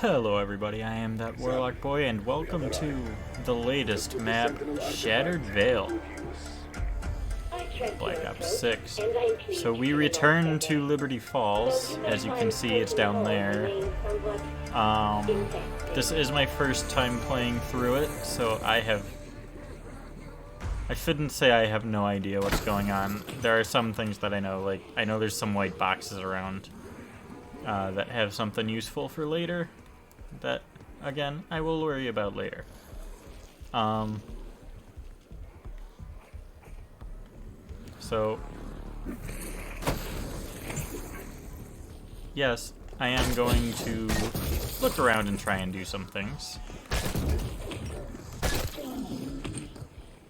Hello everybody, I am that Warlock Boy, and welcome to the latest map, Shattered Veil, Black Ops 6. So we return to Liberty Falls. As you can see, it's down there. This is my first time playing through it, so I shouldn't say I have no idea what's going on. There are some things that I know, like, I know there's some white boxes around that have something useful for later. That, again, I will worry about later. So, yes, I am going to look around and try and do some things.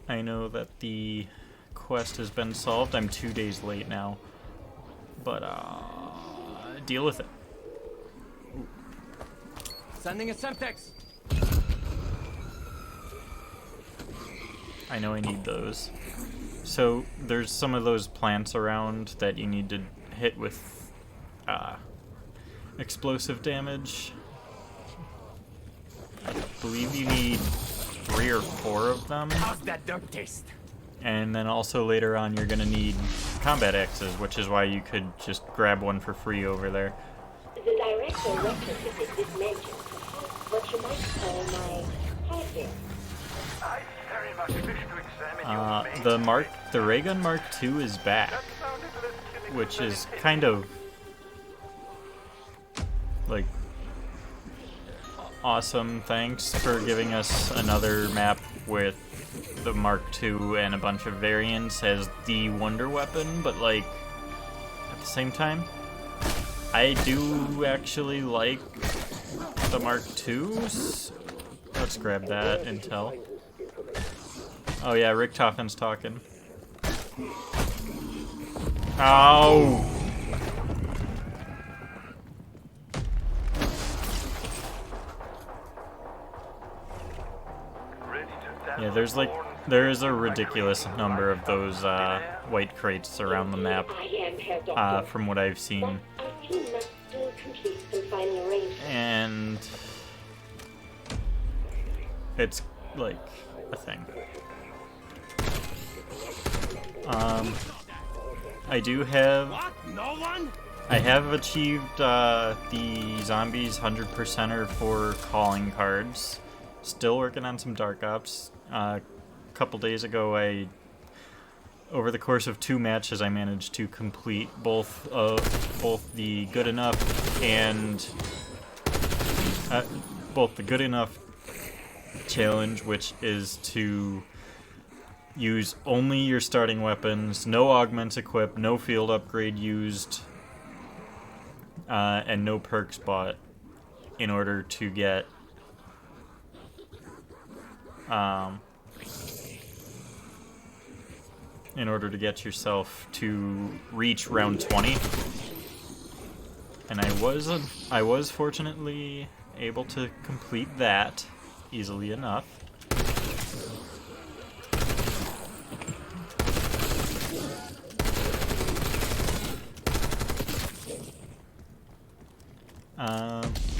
I know that the quest has been solved. I'm 2 days late now, but deal with it. Sending a Semtex. I know I need those. So there's some of those plants around that you need to hit with explosive damage. I believe you need 3 or 4 of them. How's that dirt taste? And then also later on you're gonna need combat axes, which is why you could just grab one for free over there. The director retrofitted this mansion. What you might call my hardware. I very much wish to examine the ray gun Mark II is back, which is kind of like awesome. Thanks for giving us another map with the Mark II and a bunch of variants as the wonder weapon, but like at the same time, I do actually like the Mark IIs. Let's grab that intel. Oh yeah, Richtofen's talking. Ow! Yeah, there is a ridiculous number of those white crates around the map, from what I've seen. And it's like a thing. I have achieved the zombies 100%er for calling cards. Still working on some Dark Ops. A couple days ago, over the course of 2 matches, I managed to complete both the good enough and both the good enough challenge, which is to use only your starting weapons, no augments equipped, no field upgrade used, and no perks bought, in order to get yourself to reach round 20. And I was fortunately able to complete that easily enough.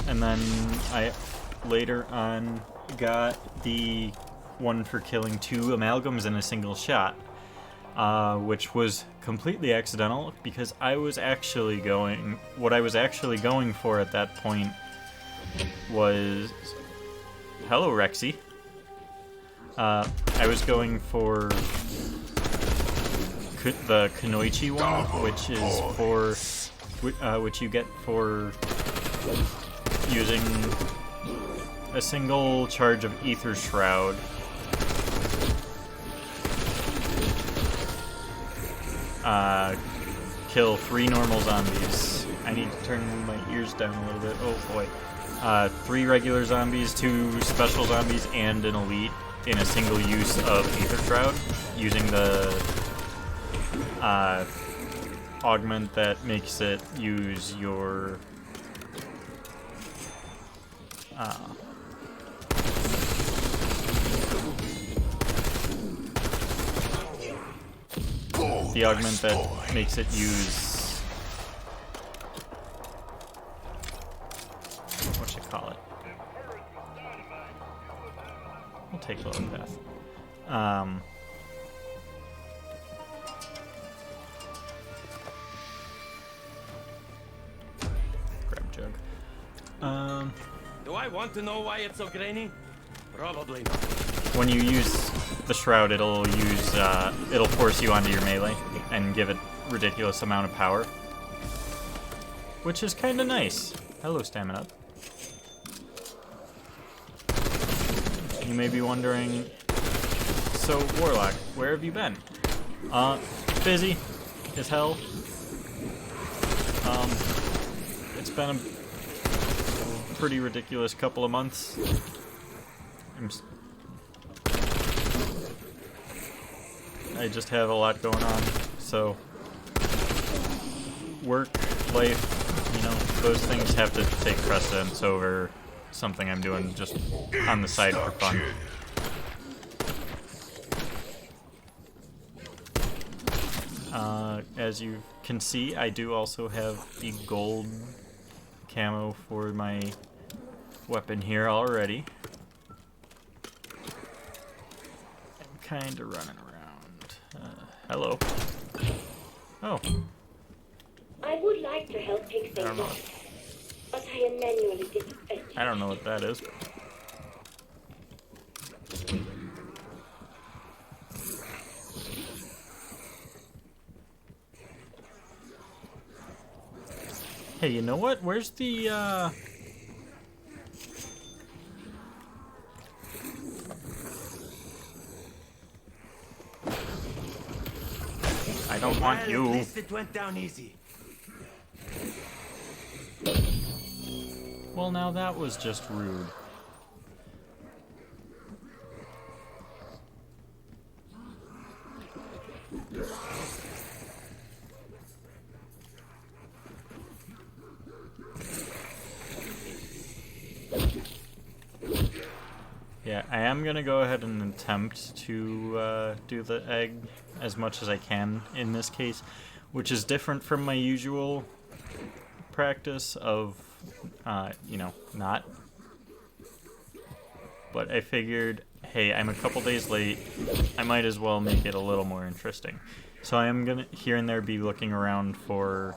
And then I later on got the one for killing 2 amalgams in a single shot, which was completely accidental because what I was actually going for at that point was, hello Rexy. I was going for the Kunoichi one, which is for which you get for using a single charge of Ether Shroud. Kill 3 normal zombies. I need to turn my ears down a little bit. Oh boy. 3 regular zombies, 2 special zombies, and an elite in a single use of Ether Shroud, using the augment that makes it use your the augment that makes it use call it. We'll take the low path. Grab jug. Do I want to know why it's so grainy? Probably not. When you use the shroud, it'll force you onto your melee and give it ridiculous amount of power, which is kind of nice. Hello, stamina. You may be wondering, so Warlock, where have you been? Busy as hell. It's been a pretty ridiculous couple of months. I just have a lot going on, so work, life, you know, those things have to take precedence over something I'm doing just on the side for fun. As you can see, I do also have the gold camo for my weapon here already. I'm kind of running around. Hello. Oh. I would like to help pick things up, but I am manually disattached. I don't know what that is. Hey, you know what? Where's the, I don't want you. At least it went down easy. Well, now that was just rude. Yeah, I am gonna go ahead and attempt to do the egg as much as I can in this case, which is different from my usual practice of, you know, not. But I figured, hey, I'm a couple days late, I might as well make it a little more interesting. So I am gonna here and there be looking around for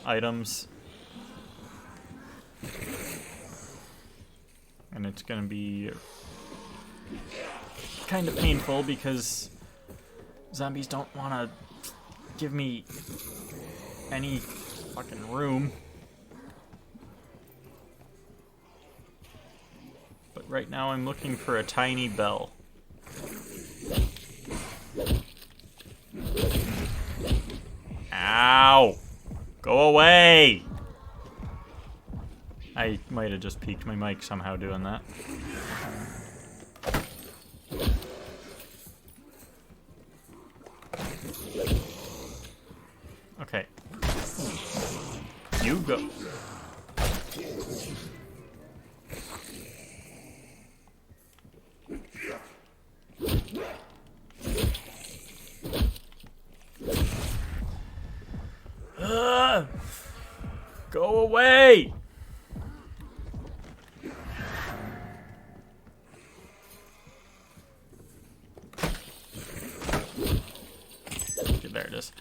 items. And it's gonna be kind of painful because zombies don't want to give me any fucking room. But right now I'm looking for a tiny bell. Ow! Go away! I might have just peeked my mic somehow doing that. Okay. You go. Go away! There it is.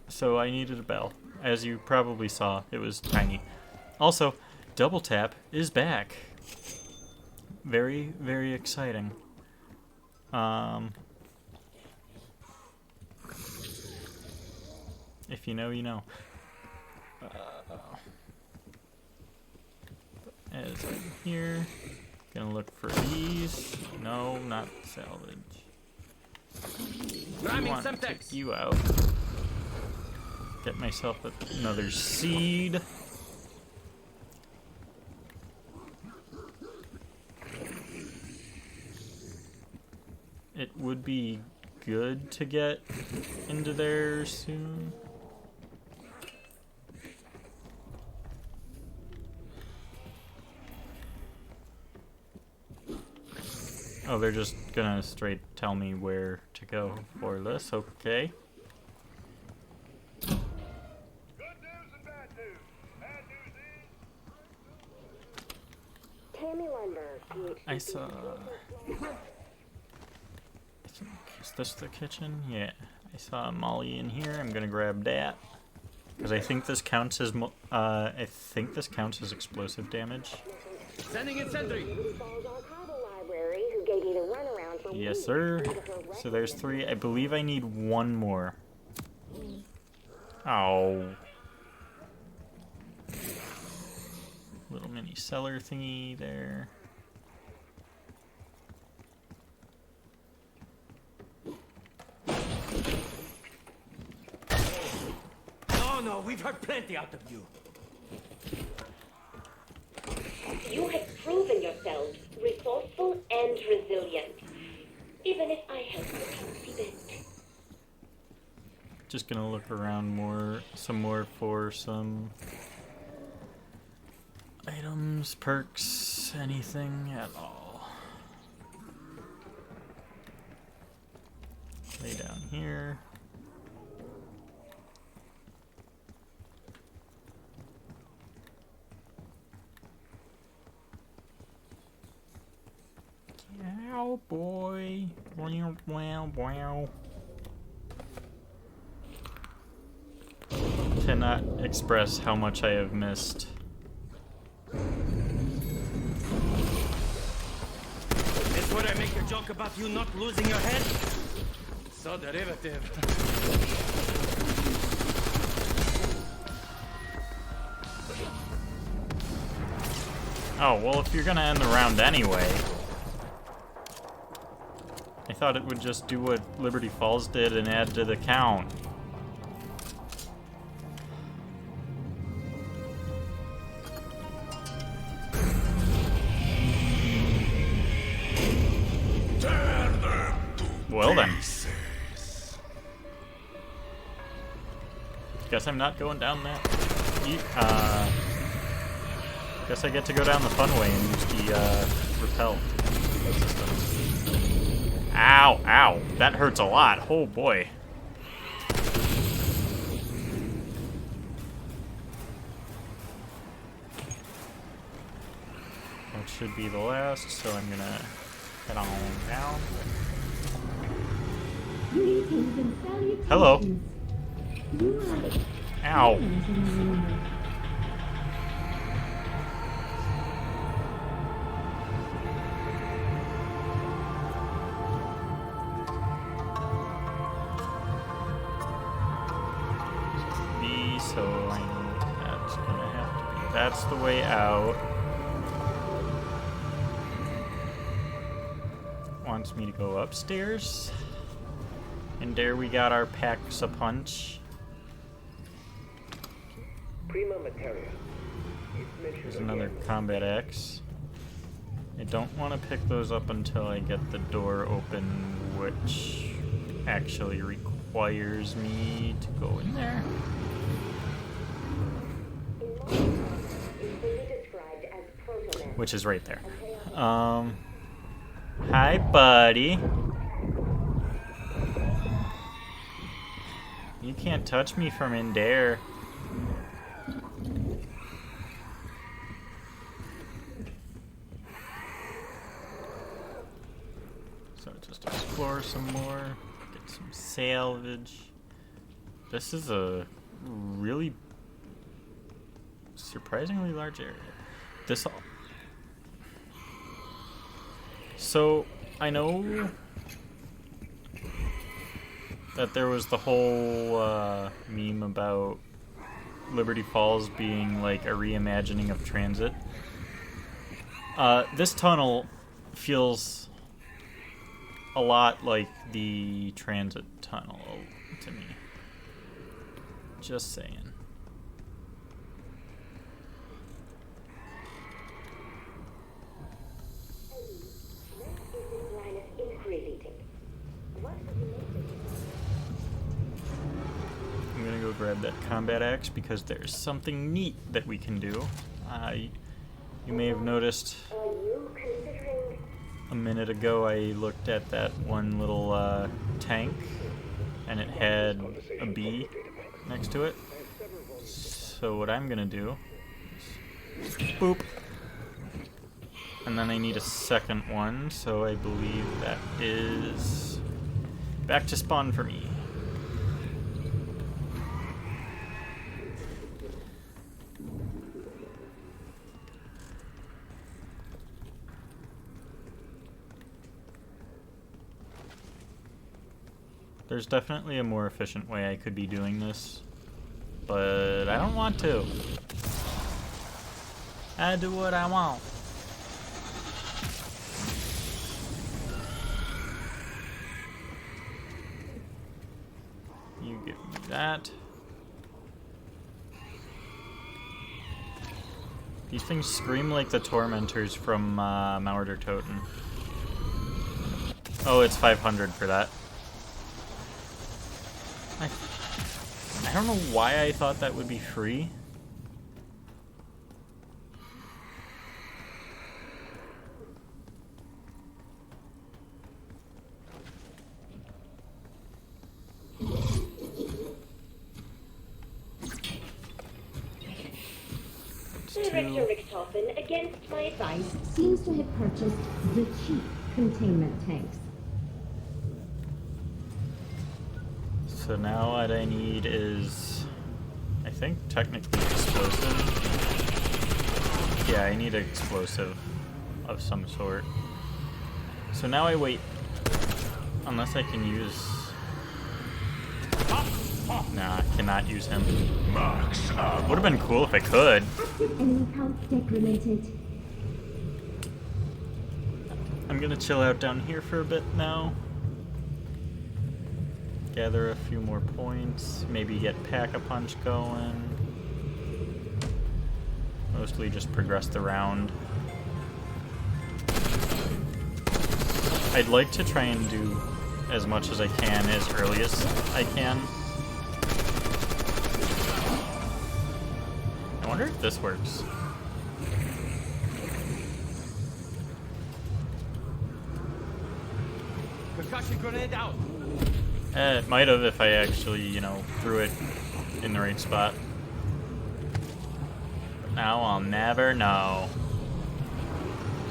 So I needed a bell. As you probably saw, it was tiny. Also, Double Tap is back. Very, very exciting. If you know, you know. As I'm here, gonna look for these. No, not salvage. Ramming Want to Semtex. take you out. Get myself another seed. It would be good to get into there soon. Oh, they're just gonna straight tell me where to go for this, okay. Good news and bad news. Bad news is I saw... Is this the kitchen? Yeah. I saw a molly in here. I'm gonna grab that. Because I think this counts as explosive damage. Sending in sentry. Yes, sir. So there's 3. I believe I need 1 more. Oh. Little mini cellar thingy there. No, we've heard plenty out of you. You have proven yourselves resourceful and resilient, even if I help you see it. Just gonna look around some more for some items, perks, anything at all. Lay down here. Oh boy. Wow, wow, wow. Cannot express how much I have missed. This where I make a joke about you not losing your head? So derivative. Oh, well, if you're gonna end the round anyway. I thought it would just do what Liberty Falls did and add to the count. Well then. Guess I'm not going down that. Guess I get to go down the fun way and use the repel system. Ow, ow. That hurts a lot. Oh boy. That should be the last, so I'm gonna head on down. Hello. Ow. So that's gonna have to be. That's the way out. Wants me to go upstairs. And there we got our packs a punch. There's another combat axe. I don't want to pick those up until I get the door open, which actually requires me to go in there. Which is right there. Hi, buddy. You can't touch me from in there. So just explore some more, get some salvage. This is a really surprisingly large area. So, I know that there was the whole meme about Liberty Falls being like a reimagining of transit. This tunnel feels a lot like the transit tunnel to me. Just saying. I'm gonna go grab that combat axe because there's something neat that we can do. You may have noticed a minute ago I looked at that one little tank and it had a bee next to it. So what I'm gonna do is boop, and and then I need a second one, so I believe that is back to spawn for me. There's definitely a more efficient way I could be doing this, but I don't want to. I do what I want. You give me that. These things scream like the tormentors from Richtofen. Oh, it's 500 for that. I don't know why I thought that would be free. Director Richtofen, against my advice, Seems to have purchased the cheap containment tanks. So now what I need is, I think, technically explosive. Yeah, I need an explosive of some sort. So now I wait, unless I can use... Nah, I cannot use him. Would have been cool if I could. Enemy count decremented. I'm gonna chill out down here for a bit now. Gather a few more points, maybe get Pack-a-Punch going. Mostly just progress the round. I'd like to try and do as much as I can as early as I can. I wonder if this works. Percussion grenade out. It might have if I actually, you know, threw it in the right spot. But now I'll never know.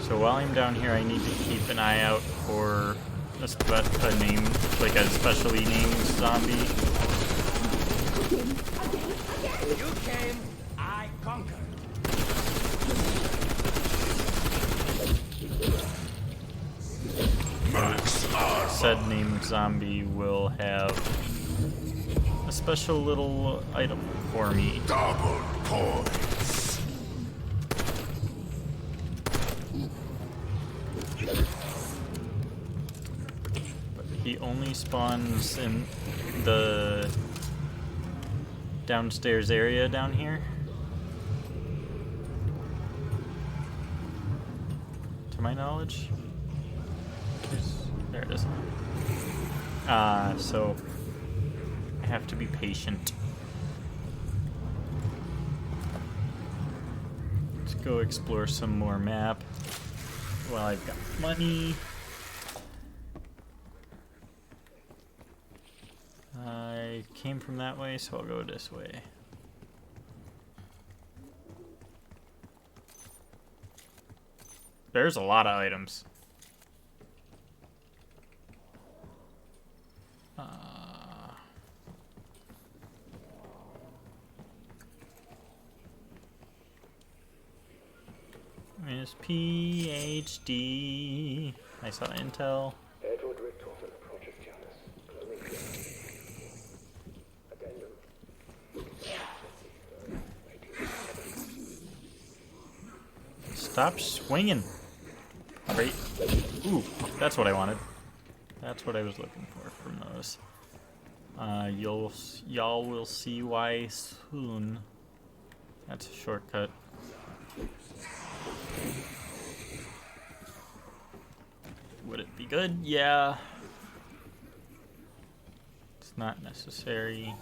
So while I'm down here, I need to keep an eye out for a name, like a specially named zombie. You came, I conquered. Said named zombie will have a special little item for me. Double points. But he only spawns in the downstairs area down here. To my knowledge. There it is. So I have to be patient. Let's go explore some more map while I've got money. I came from that way, so I'll go this way. There's a lot of items. Miss PhD. I saw intel. Edward Richtofen, Project Janus. Cloning Addendum. Stop swinging. Great. Ooh, that's what I wanted. That's what I was looking for from those. Y'all will see why soon. That's a shortcut. Would it be good? Yeah. It's not necessary.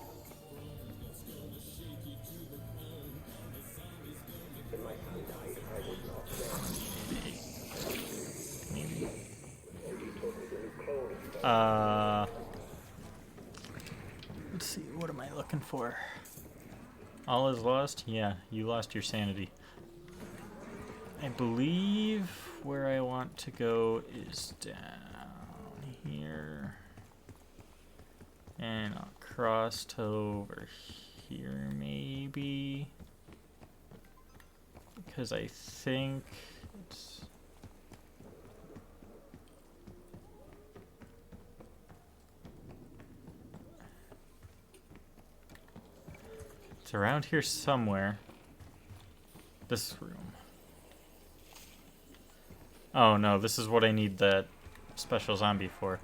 Maybe. Let's see, what am I looking for? All is lost? Yeah, you lost your sanity. I believe where I want to go is down here. And I'll cross to over here, maybe. Because I think it's... It's around here somewhere. This room. Oh no, this is what I need that special zombie for.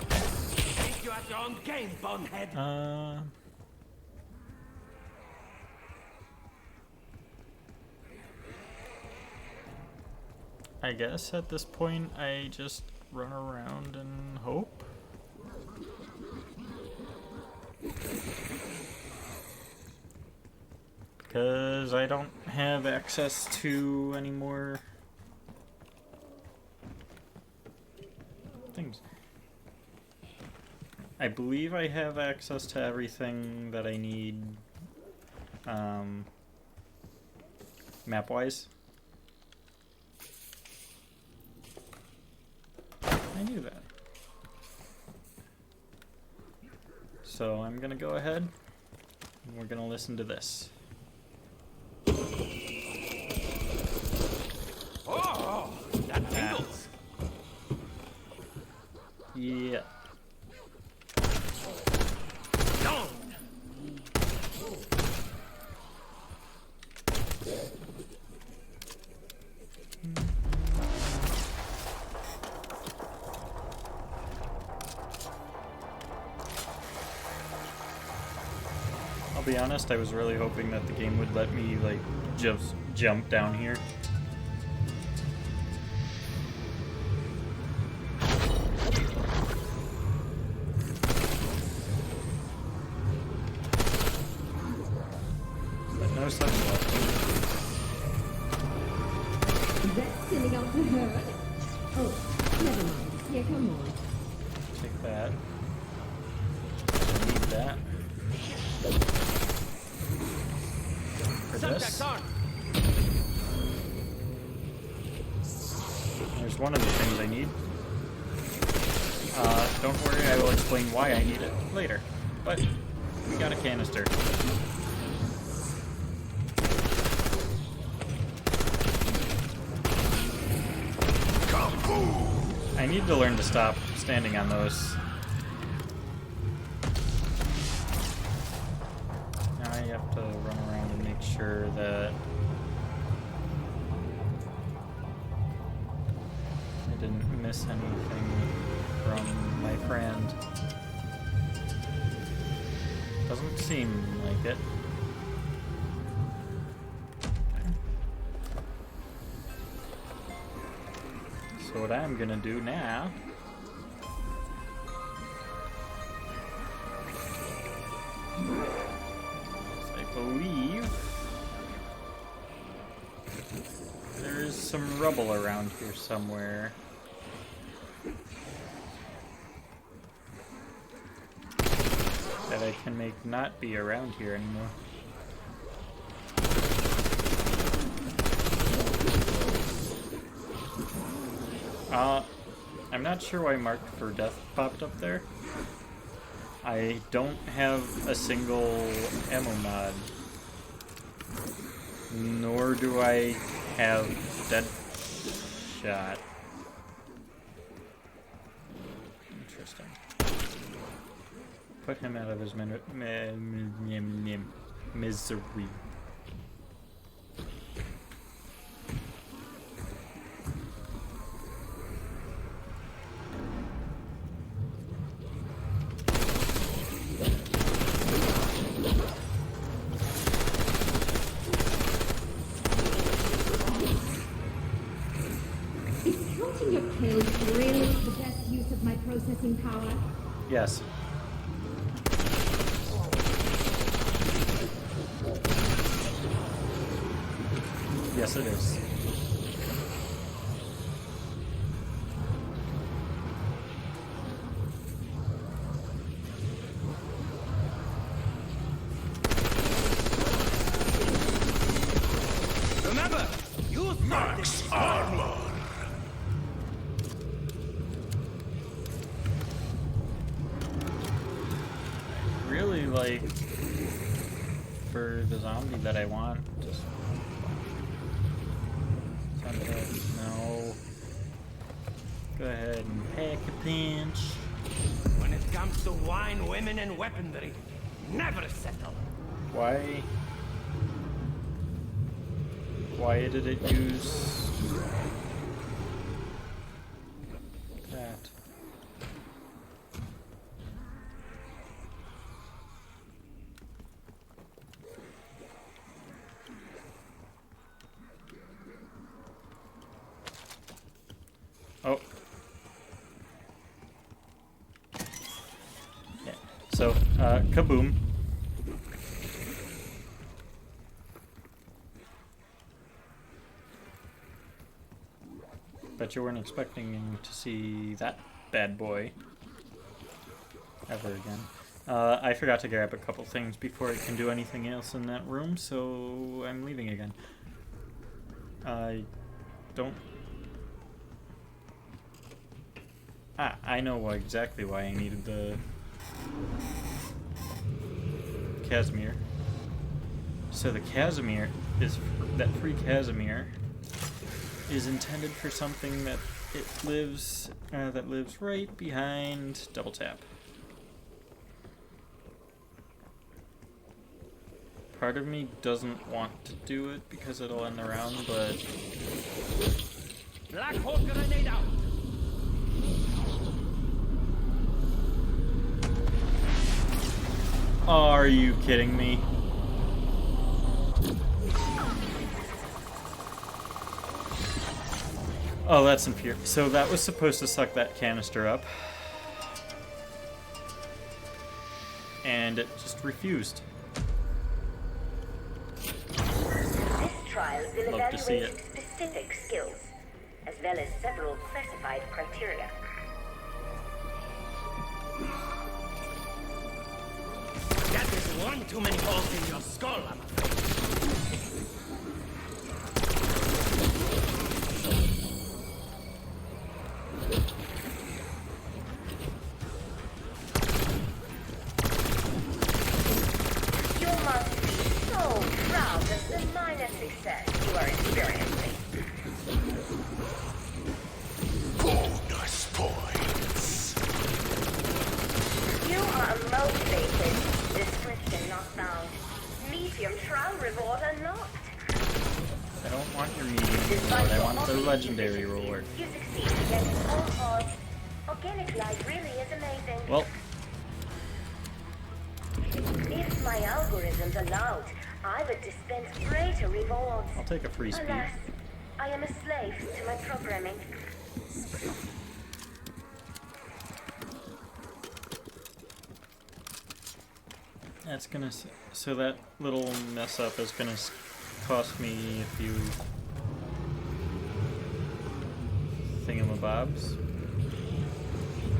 Think you have your own game, bonehead. I guess at this point I just run around and hope. Because I don't have access to any more things. I believe I have access to everything that I need map-wise. I knew that. So I'm gonna go ahead and we're gonna listen to this. Oh, that tingles. Yeah. Down. I'll be honest, I was really hoping that the game would let me, like, just jump down here. But no such luck. That's silly off the herd. Oh, never mind. Here, come on. Take that. I need that. For this. There's one of the things I need. Don't worry, I will explain why I need it later. But we got a canister. I need to learn to stop standing on those. Now I have to run around and make sure that I didn't miss anything from my friend. Doesn't seem like it. So what I'm gonna do now is I believe there is some rubble around here somewhere. That I can make not be around here anymore. I'm not sure why Marked for Death popped up there. I don't have a single ammo mod. Nor do I have dead shot. Interesting. Put him out of his misery. Processing power? Yes. Yes, it is. Max armor. Really, like, for the zombie that I want, just... No. Go ahead and pack a pinch. When it comes to wine, women, and weaponry, never settle. Why did it use that? Oh. Yeah. So, kaboom. Bet you weren't expecting to see that bad boy ever again. I forgot to grab a couple things before I can do anything else in that room, so I'm leaving again. I don't... Ah, I know exactly why I needed the Casimir. So the Casimir is... that free Casimir is intended for something that lives right behind double tap. Part of me doesn't want to do it because it'll end the round, but Black hole grenade out. are you kidding me? Oh, that's infuriating. So that was supposed to suck that canister up. And it just refused. This trial will Love to see evaluate it. specific skills, as well as several classified criteria. That is one too many holes in your skull, I'm afraid. You must be so proud of the minor success you are experiencing. Bonus points. You are motivated. Description not found. Medium trial reward unlocked. I don't want your medium reward, I want the legendary reward. You succeed against all odds. Organic life really is amazing. Well, If my algorithms allowed, I would dispense greater rewards. I'll take a free speed. Alas, I am a slave to my programming. That's gonna... So that little mess up is gonna cost me a few thingamabobs.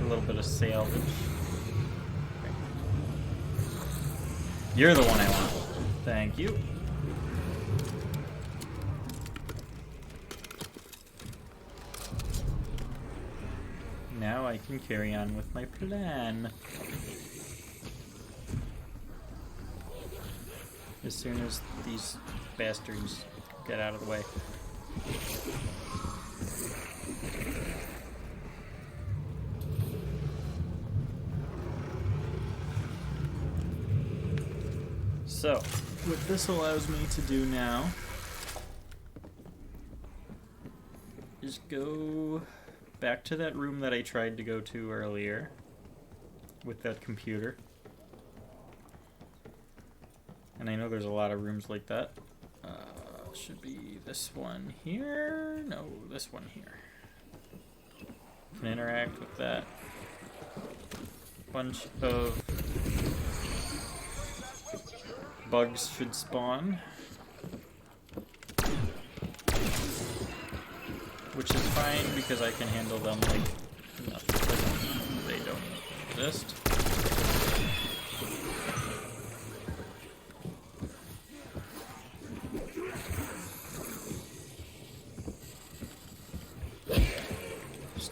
A little bit of salvage. You're the one I want. Thank you. Now I can carry on with my plan. As soon as these bastards get out of the way. So, what this allows me to do now is go back to that room that I tried to go to earlier with that computer. And I know there's a lot of rooms like that. Should be this one here. No, this one here. Can interact with that bunch of bugs should spawn. Which is fine because I can handle them like nothing. They don't exist.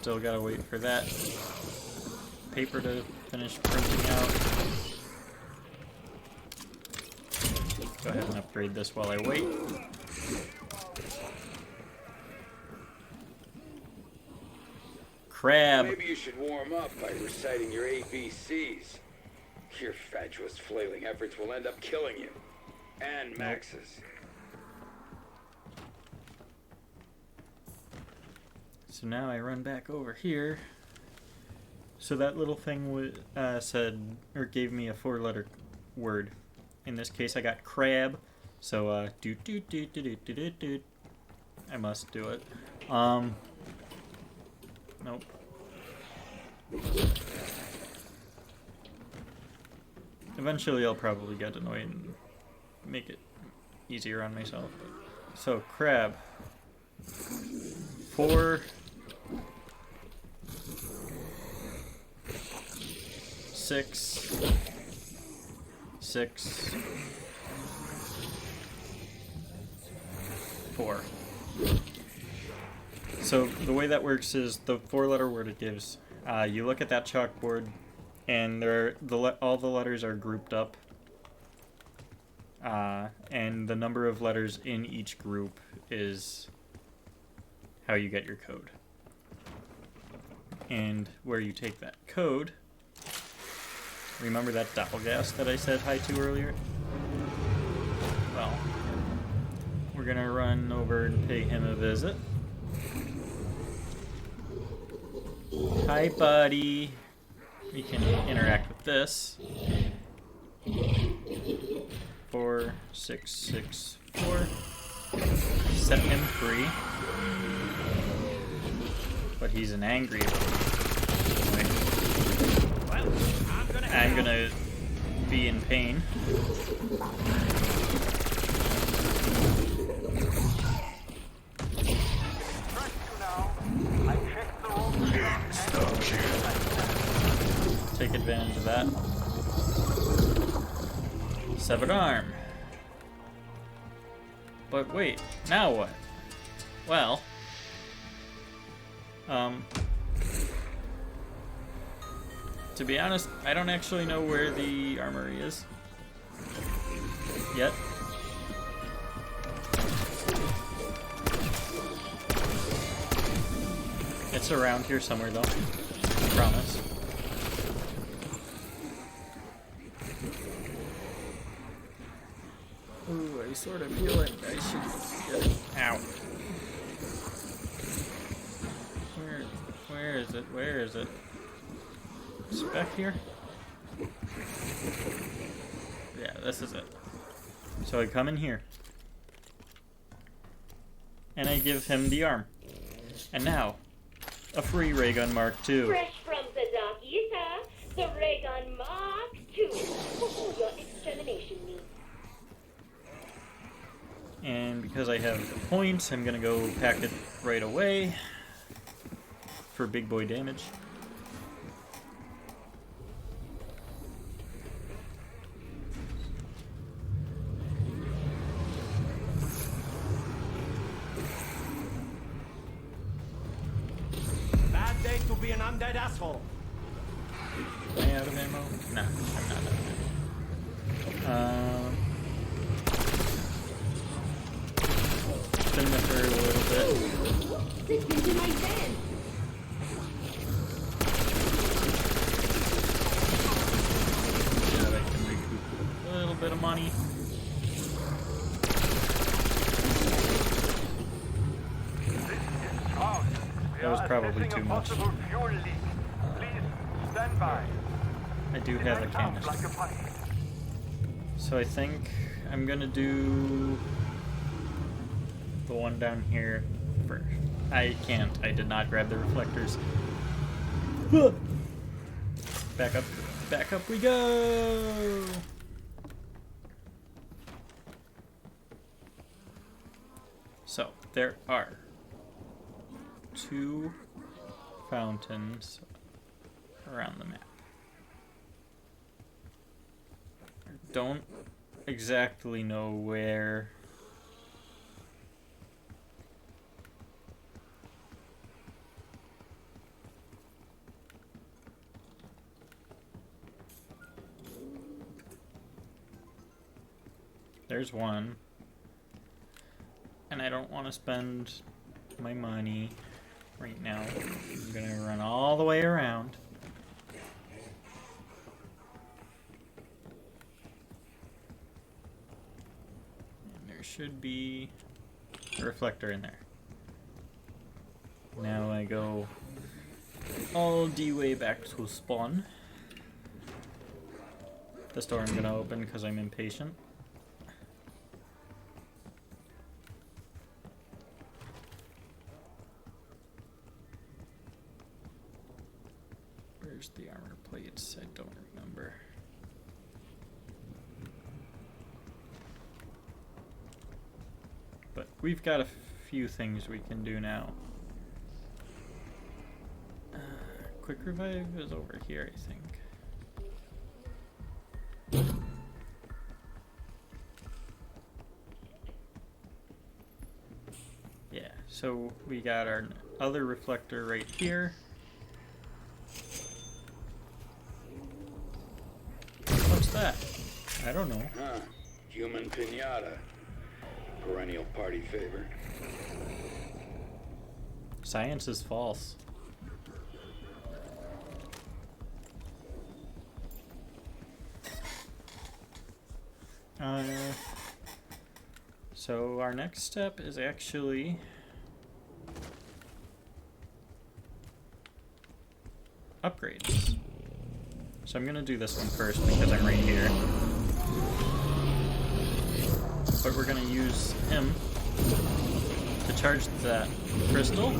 Still gotta wait for that paper to finish printing out. Go ahead and upgrade this while I wait. Crab. Maybe you should warm up by reciting your ABCs. Your fatuous flailing efforts will end up killing you. And Maxis. So now I run back over here. So that little thing said, or gave me a 4-letter word. In this case, I got crab. So, doot doot doot doot doot doot doot. I must do it. Nope. Eventually, I'll probably get annoyed and make it easier on myself. So, crab. 4. 6. 6. 4. So the way that works is the 4-letter word it gives. You look at that chalkboard, and all the letters are grouped up, and the number of letters in each group is how you get your code. And where you take that code, remember that doppelgast that I said hi to earlier? Well, we're gonna run over and pay him a visit. Hi, buddy. We can interact with this. 4, 6, 6, 4. Set him free. But he's an angry little boy. Well, I'm gonna be in pain. Take advantage of that. Severed arm. But wait, now what? Well, to be honest, I don't actually know where the armory is yet. It's around here somewhere, though. I promise. Ooh, I sort of feel like I should get it. Ow. Where is it? Where is it? Is it back here? Yeah, this is it. So I come in here. And I give him the arm. And now, a free ray gun Mark II. Fresh from the Zakita, the ray gun Mark II for all your extermination needs. And because I have the points, I'm gonna go pack it right away for big boy damage. bad day to be an undead asshole. Am I out of ammo? No, I'm not out of ammo. Spin the third a little bit. This into my bed. So that I can recoup a little bit of money. That was probably too much. I do have a canister. So I think I'm gonna do the one down here first. I can't. I did not grab the reflectors. Back up. Back up we go! So, there are 2 fountains around the map. I don't exactly know where there's one. And I don't want to spend my money right now. I'm gonna run all the way around. And there should be a reflector in there. Now I go all the way back to spawn. This door I'm gonna open because I'm impatient. Where's the armor plates? I don't remember. But we've got a few things we can do now. Quick revive is over here, I think. Yeah, so we got our other reflector right here. What's that? I don't know. Huh. Human pinata. Perennial party favorite. Science is false. So our next step is actually upgrades. So I'm gonna do this one first because I'm right here. But we're gonna use him to charge that crystal.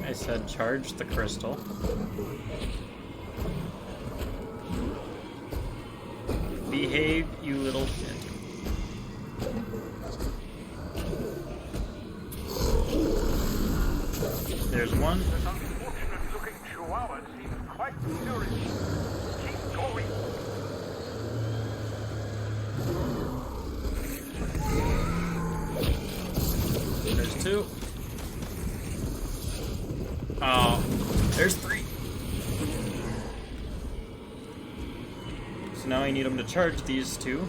I said charge the crystal. Behave, you little shit. There's one. This unfortunate-looking chihuahua seems quite furious. Keep going. There's two. Oh, there's three. So now I need them to charge these two.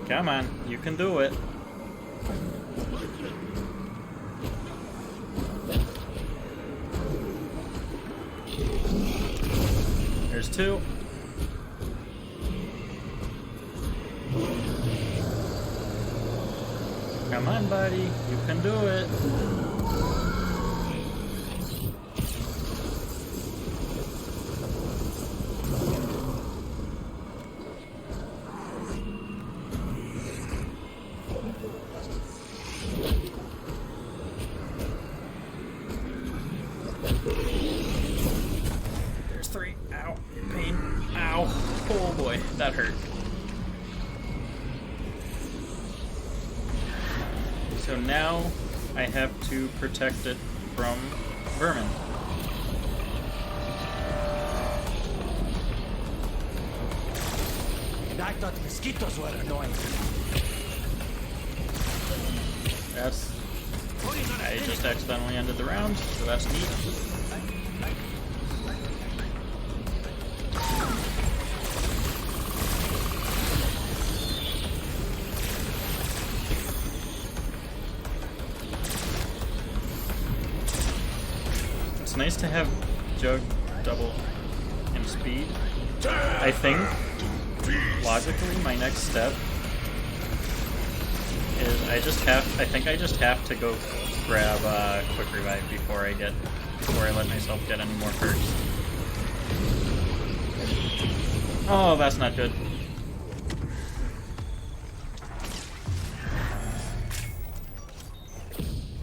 Come on, you can do it. There's two. Come on, buddy. You can do it. There's three. Ow. Pain. Ow. Oh boy, that hurt. So now I have to protect it from vermin. And I thought mosquitoes were annoying. That's... I just accidentally ended the round, so that's neat. It's nice to have Jug double in speed. I think, logically, my next step is I think I just have to go grab quick revive before I let myself get any more perks. Oh, that's not good.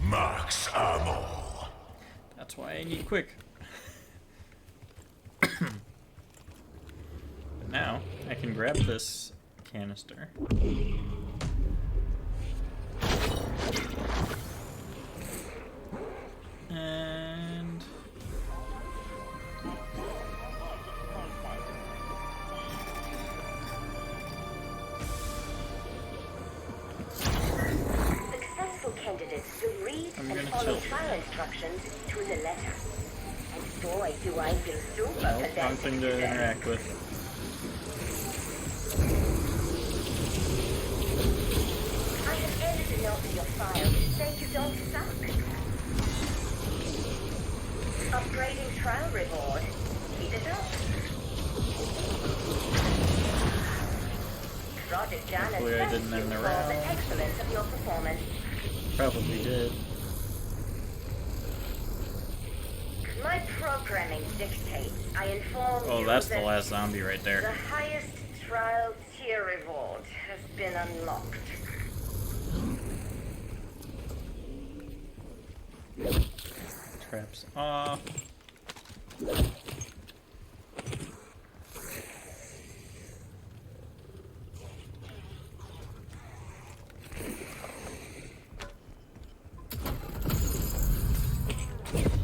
Max ammo. That's why I need quick. But now I can grab this canister. And follow trial instructions to the letter. And boy, do I feel super Nope, possessed wrong thing to today. interact with. I have edited a note in your file to say you don't suck. Upgrading trial reward. Keep it up. Project Jan Hopefully I thanks didn't you end the for round. the excellence of your performance. Probably did. My programming dictates I inform Oh, you that's the that last zombie right the there. highest trial tier reward has been unlocked. Traps off.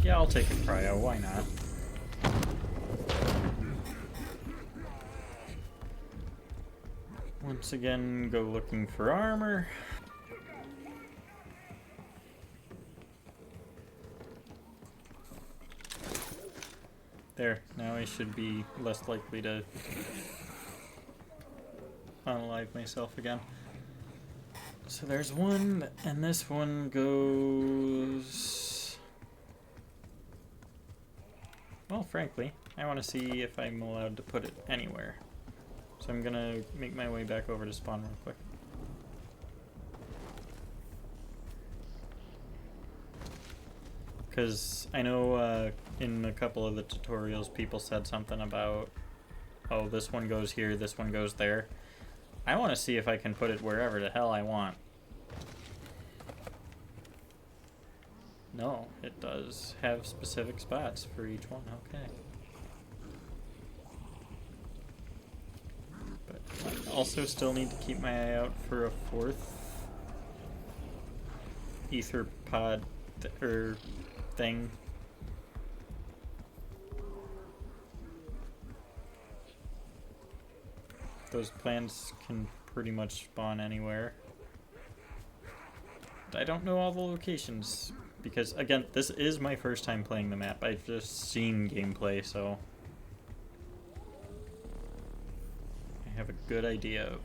Yeah, I'll take a cryo, why not? Once again, go looking for armor. There, now I should be less likely to unalive myself again. So there's one, and this one goes... Well, frankly, I want to see if I'm allowed to put it anywhere. So I'm gonna make my way back over to spawn real quick. Because I know in a couple of the tutorials people said something about, oh, this one goes here, this one goes there. I want to see if I can put it wherever the hell I want. No, it does have specific spots for each one, okay. But I also still need to keep my eye out for a fourth ether pod thing. Those plants can pretty much spawn anywhere. I don't know all the locations because, again, this is my first time playing the map. I've just seen gameplay, so I have a good idea of a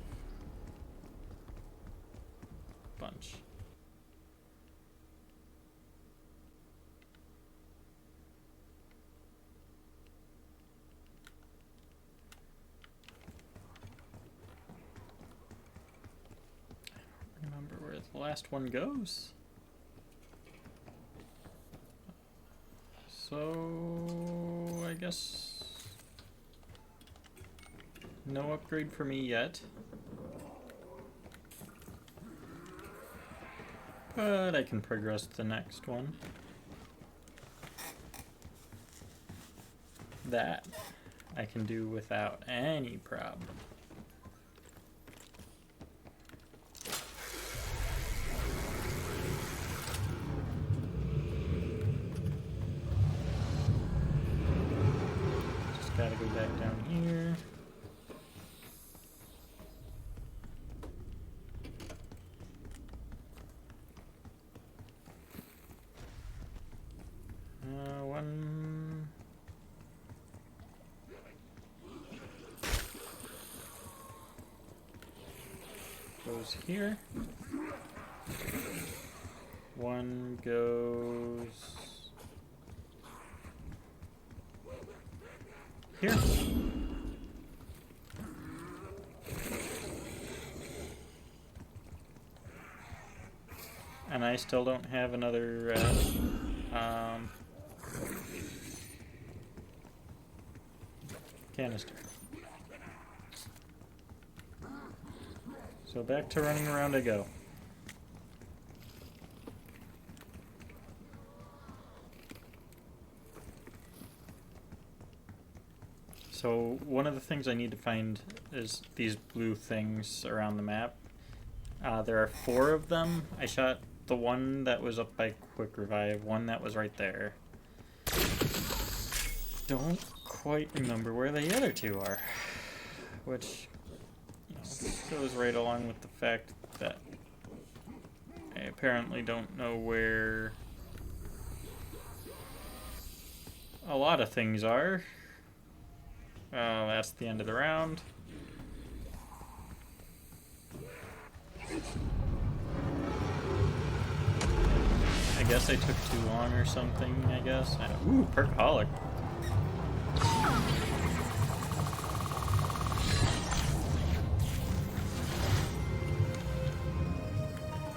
bunch. Remember where the last one goes. So I guess no upgrade for me yet. But I can progress to the next one. That I can do without any problem. Gotta go back down here. One. Goes here. One goes here. And I still don't have another canister. So back to running around I go. So one of the things I need to find is these blue things around the map. There are 4 of them. I shot the one that was up by Quick Revive, one that was right there. Don't quite remember where the other 2 are, which goes right along with the fact that I apparently don't know where a lot of things are. That's the end of the round. I guess I took too long or something, I guess. I don't, ooh, Perkaholic.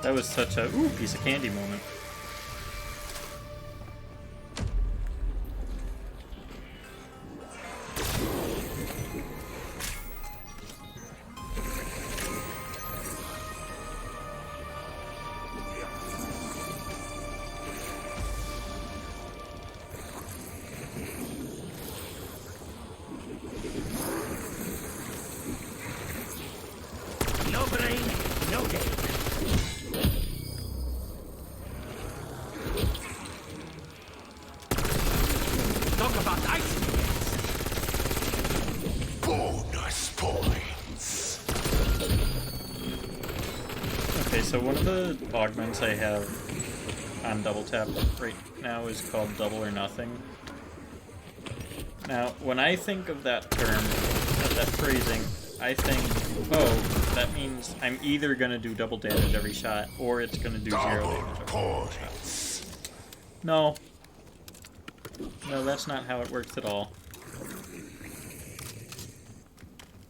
That was such a ooh piece of candy moment. No brain, no game. Talk about ice. Bonus points. Okay, so one of the augments I have on double tap right now is called Double or Nothing. Now, when I think of that term, that phrasing, I think, oh, that means I'm either going to do double damage every shot, or it's going to do zero Double damage every points. shot. No. No, that's not how it works at all.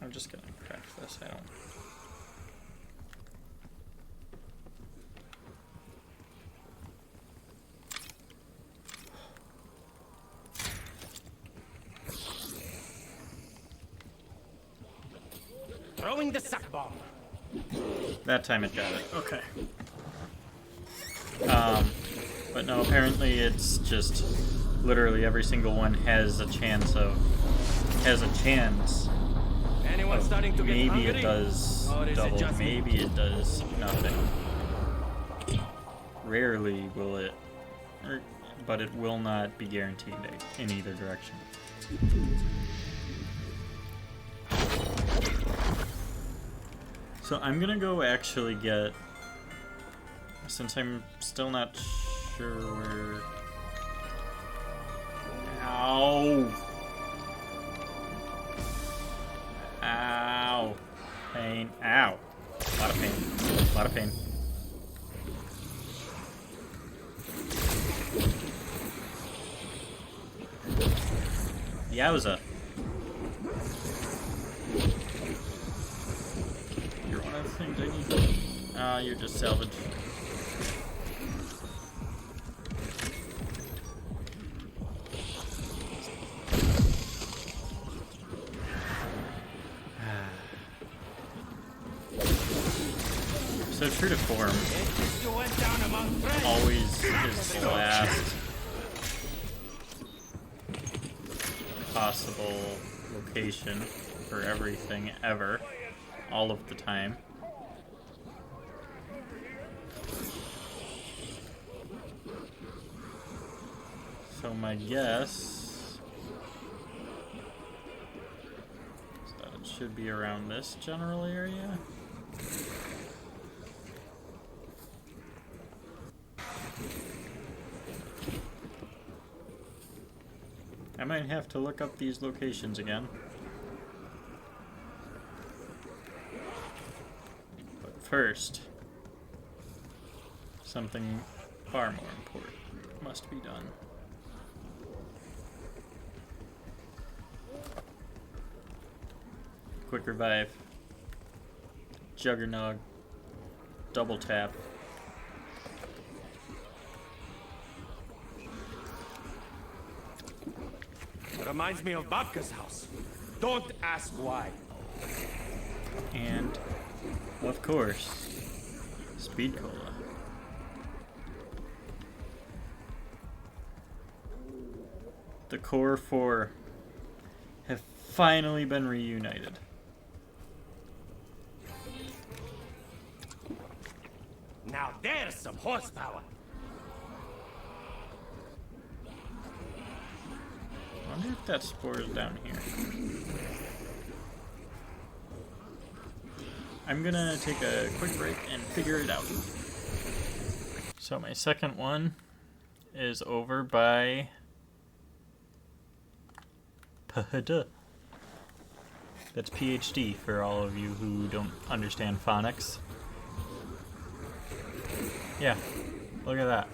I'm just going to craft this, I don't... Throwing the suck bomb. That time it got it. Okay. But no, apparently it's just literally every single one has a chance of Anyone starting to get maybe hungry? it does Or is it double, just me? maybe it does nothing. Rarely will it, but it will not be guaranteed in either direction. So I'm gonna go actually get, since I'm still not sure where... Ow! Ow! Pain. Ow! A lot of pain. A lot of pain. Yowza. You're one of the things I need. Ah, you're just salvage. So true to form, You went down among friends. always is the last possible location for everything ever, all of the time. So my guess is that it should be around this general area. I might have to look up these locations again. But first, something far more important must be done. Quick revive. Juggernog. Double tap. Reminds me of Babka's house. Don't ask why. And, of course, Speed Cola. The core four have finally been reunited. Now there's some horsepower. I wonder if that spore is down here. I'm gonna take a quick break and figure it out. So my second one is over by PhD. That's PhD for all of you who don't understand phonics. Yeah, look at that.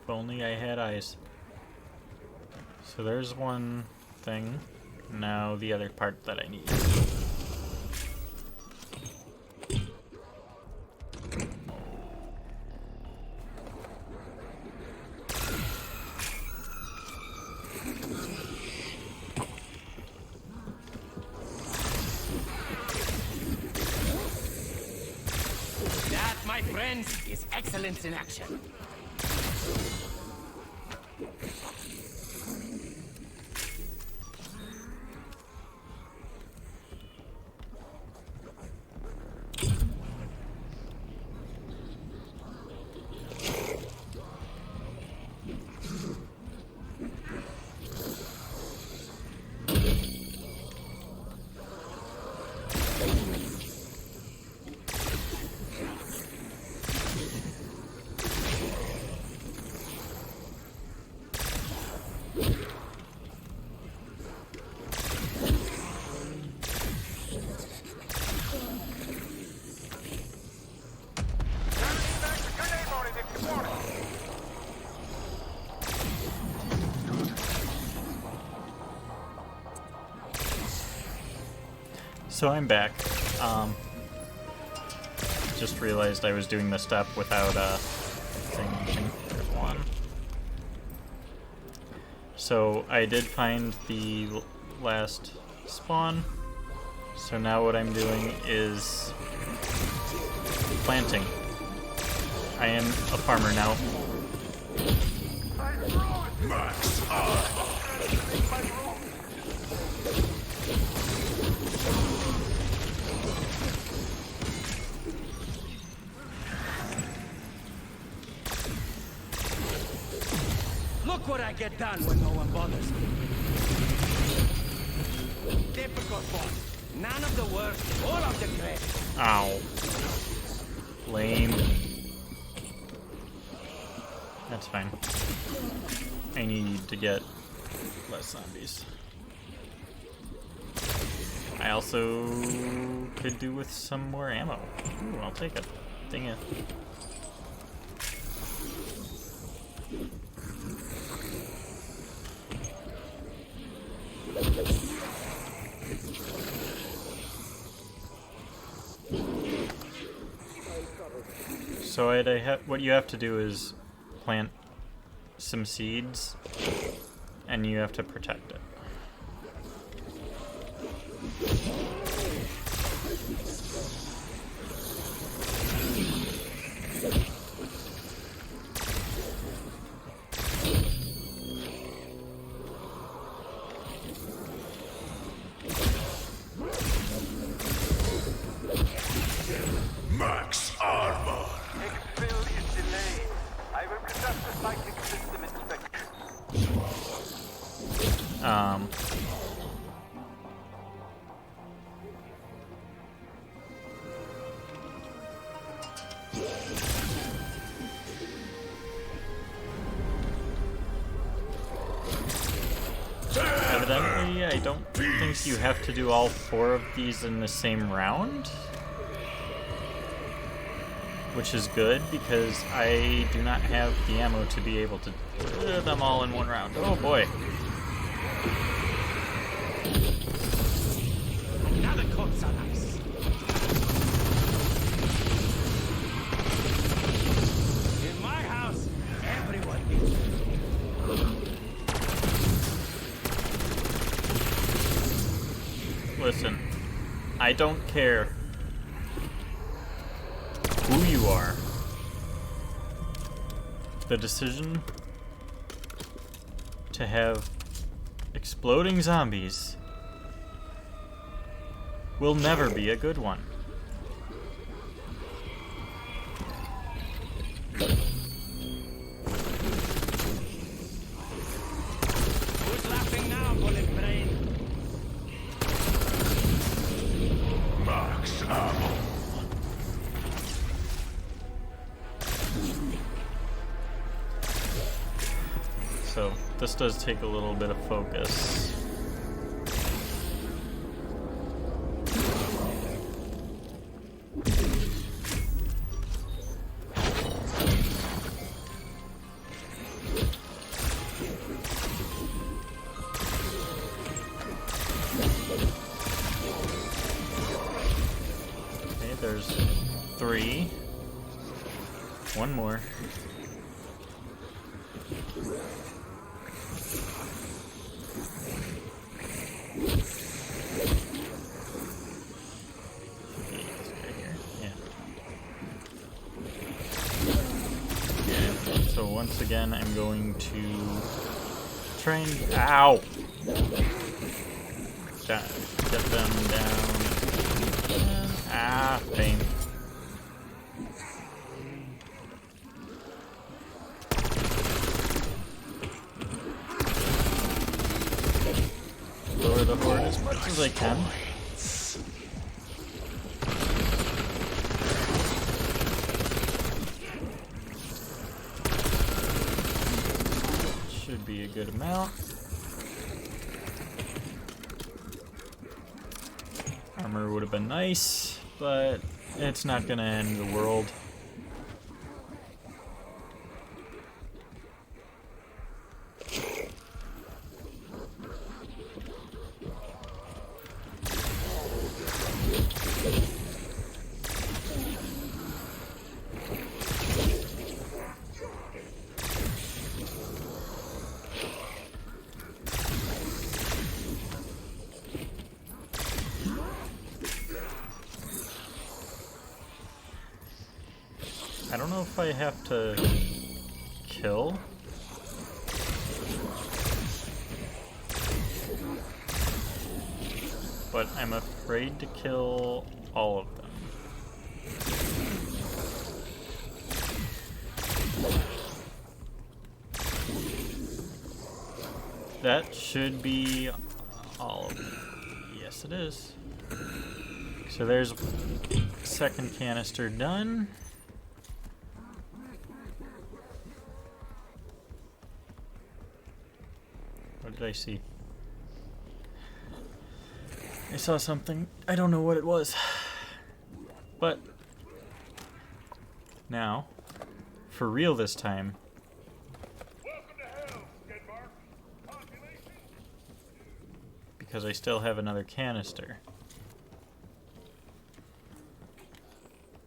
If only I had eyes. So there's one thing. Now the other part that I need. That, my friends, is excellence in action. So I'm back. Just realized I was doing the step without a thing. There's one. So I did find the last spawn. So now what I'm doing is planting. I am a farmer now. Max Look what I get done when no one bothers me. Typical boss. None of the work, all of the credit. Ow. Lame. That's fine. I need to get less zombies. I also could do with some more ammo. Ooh, I'll take it. Dang it. So what you have to do is plant some seeds, and you have to protect it. Max armor. Exfil is delayed. I will conduct a psychic system inspection. Evidently, I don't think you have to do all 4 of these in the same round. Which is good, because I do not have the ammo to be able to do them all in one round. Oh boy. Now the coats are nice. In my house, everyone eats. Listen, I don't care who you are. The decision to have exploding zombies will never be a good one. Who's laughing now, bullet brain? Max ammo. So this does take a little bit of focus. Okay, there's 3. One more. So once again, I'm going to try and... Ow! Get them down. Ah, pain. Lower the horde as much as I can. Should be a good amount. Armor would have been nice, but it's not gonna end the world. I don't know if I have to kill. But I'm afraid to kill all of them. That should be all of them. Yes, it is. So there's second canister done. What did I see? I saw something. I don't know what it was. But now, for real this time. Because I still have another canister.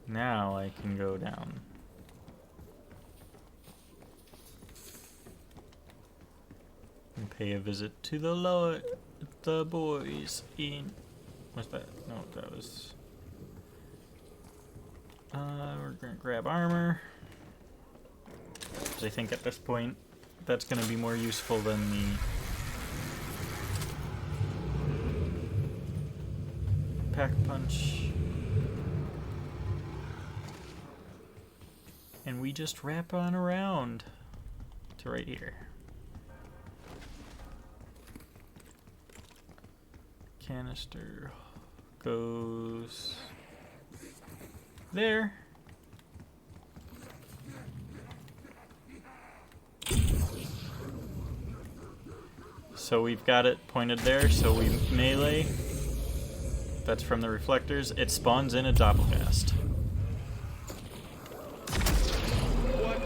Now I can go down. And pay a visit to the boys in... What's that? No, that was... we're gonna grab armor. Because I think at this point, that's gonna be more useful than the... Pack punch. And we just wrap on around to right here. Canister goes there. So we've got it pointed there, so we melee. That's from the reflectors. It spawns in a Doppelgast.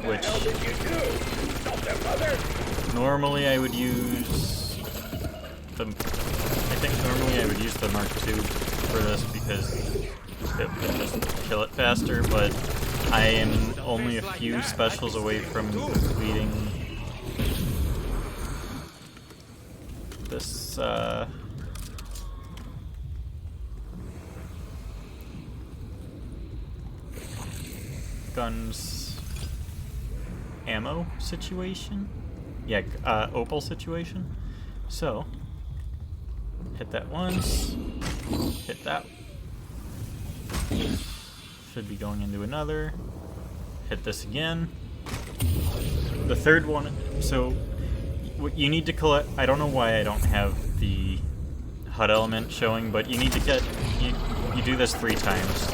Which normally I would use the... I think normally I would use the Mark II for this because it would just kill it faster, but I am only a few specials away from completing this guns ammo situation. Yeah, opal situation. So hit that once, hit that. Should be going into another. Hit this again. The third one, so what you need to collect, I don't know why I don't have the HUD element showing, but you need to get, you do this 3 times.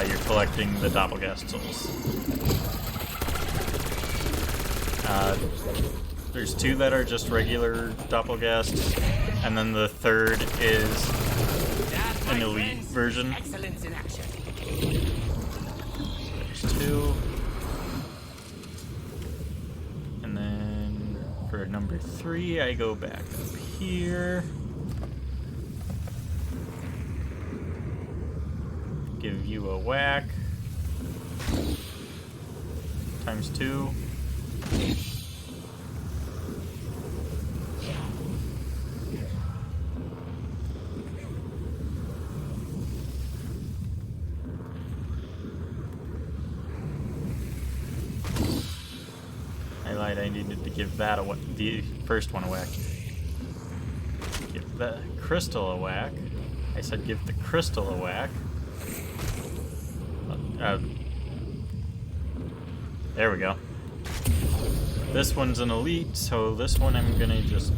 You're collecting the Doppelgast souls. There's 2 that are just regular doppelgasts, and then the third is an elite version. Excellence in action. There's 2. And then for number 3, I go back up here. Give you a whack. Times 2. I lied, I needed to give that the first one a whack. Give the crystal a whack. I said give the crystal a whack. There we go. This one's an elite, so this one I'm gonna just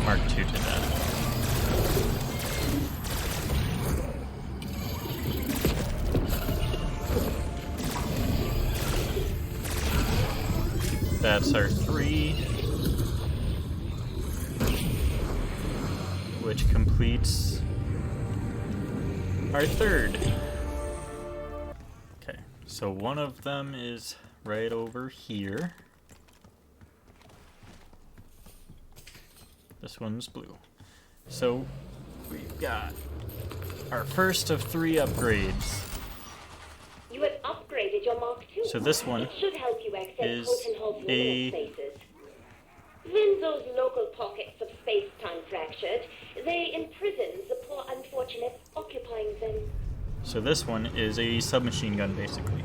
mark 2 to death. That's our 3, which completes our 3rd. Okay, so one of them is right over here. This one's blue. So we've got our first of 3 upgrades. You have upgraded your Mark II. So this one It should help you access is Houghton's a- liminal spaces. When those local pockets of space-time fractured, they imprison the poor unfortunates occupying them. So this one is a submachine gun, basically.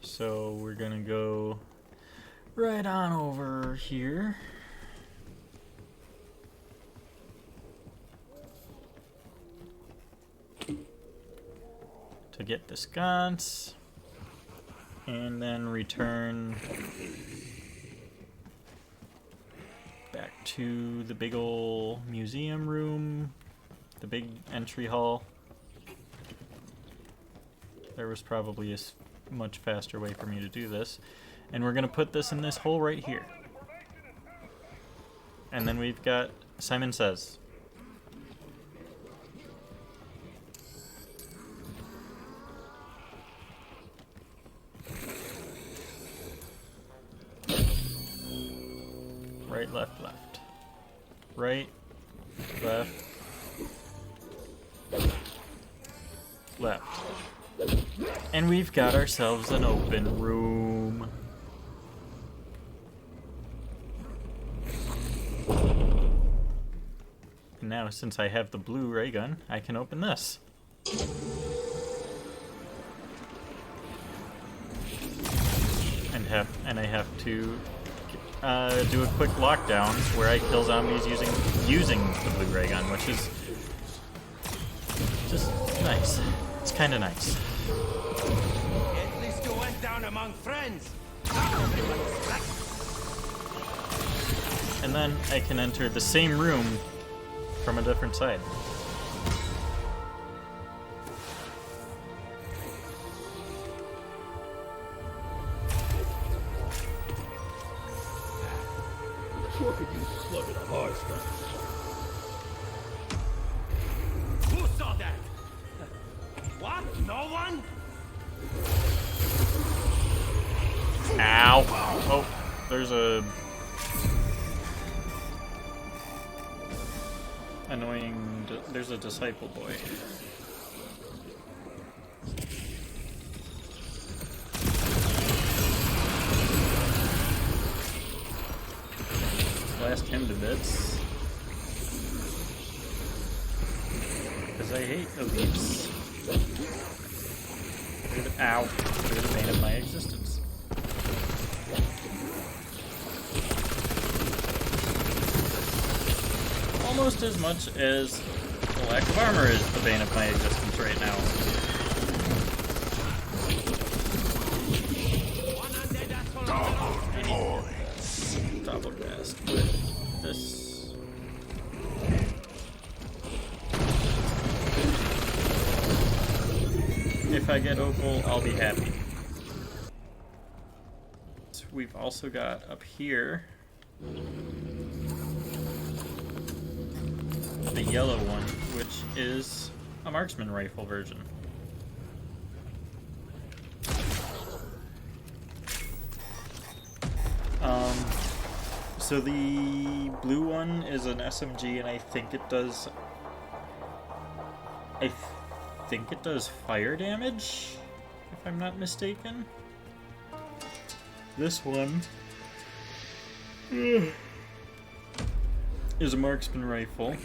So we're gonna go right on over here. To get the sconce. And then return back to the big ol' museum room. The big entry hall. There was probably a much faster way for me to do this. And we're going to put this in this hole right here. And then we've got Simon Says. Right, left, left. Right, left, left. And we've got ourselves an open room. And now, since I have the blue ray gun, I can open this. And I have to do a quick lockdown where I kill zombies using the blue ray gun, which is just nice. It's kind of nice. At least you went down among friends. And then I can enter the same room from a different side. Look at you slugging the heartstrings. Who saw that? What? No one? Ow! Oh, there's a annoying. There's a disciple boy. Blast him to bits. Because I hate elites. Ow. They're the bane of my existence. Almost as much as the lack of armor is the bane of my existence right now. Double cast with this. If I get opal, I'll be happy. we've also got up here the yellow one, which is a marksman rifle version. So the blue one is an SMG, and I think it does fire damage, if I'm not mistaken. This one is a marksman rifle,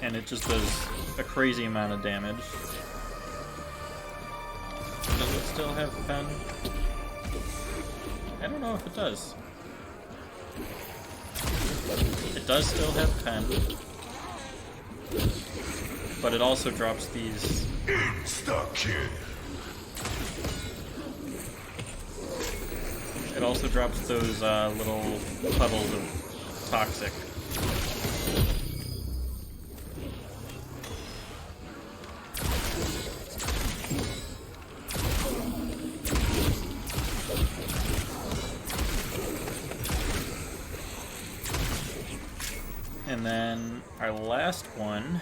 and it just does a crazy amount of damage. Does it still have pen? I don't know if it does. It does still have pen, but it also drops these. Insta-kill. It also drops those little puddles of toxic. And then our last one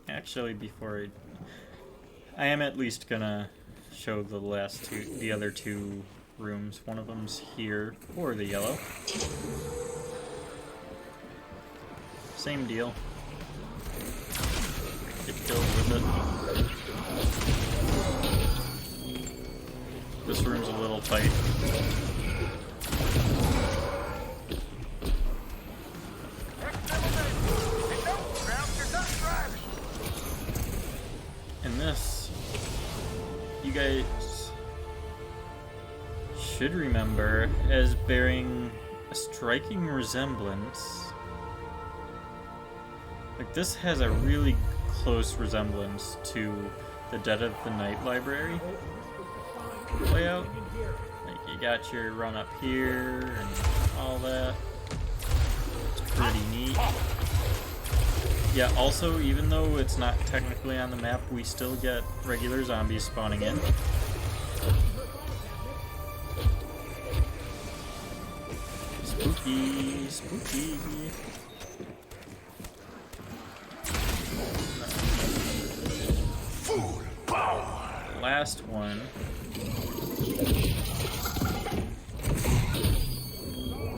actually, before I am at least gonna show the other two rooms. One of them's here for the yellow. Same deal. Get killed with it. This room's a little tight. And this, you guys should remember as bearing a striking resemblance. Like, this has a really close resemblance to the Dead of the Night library layout. Like, you got your run up here and all that. It's pretty neat. Yeah, also, even though it's not technically on the map, we still get regular zombies spawning in. Spooky, spooky. Full power. Last one.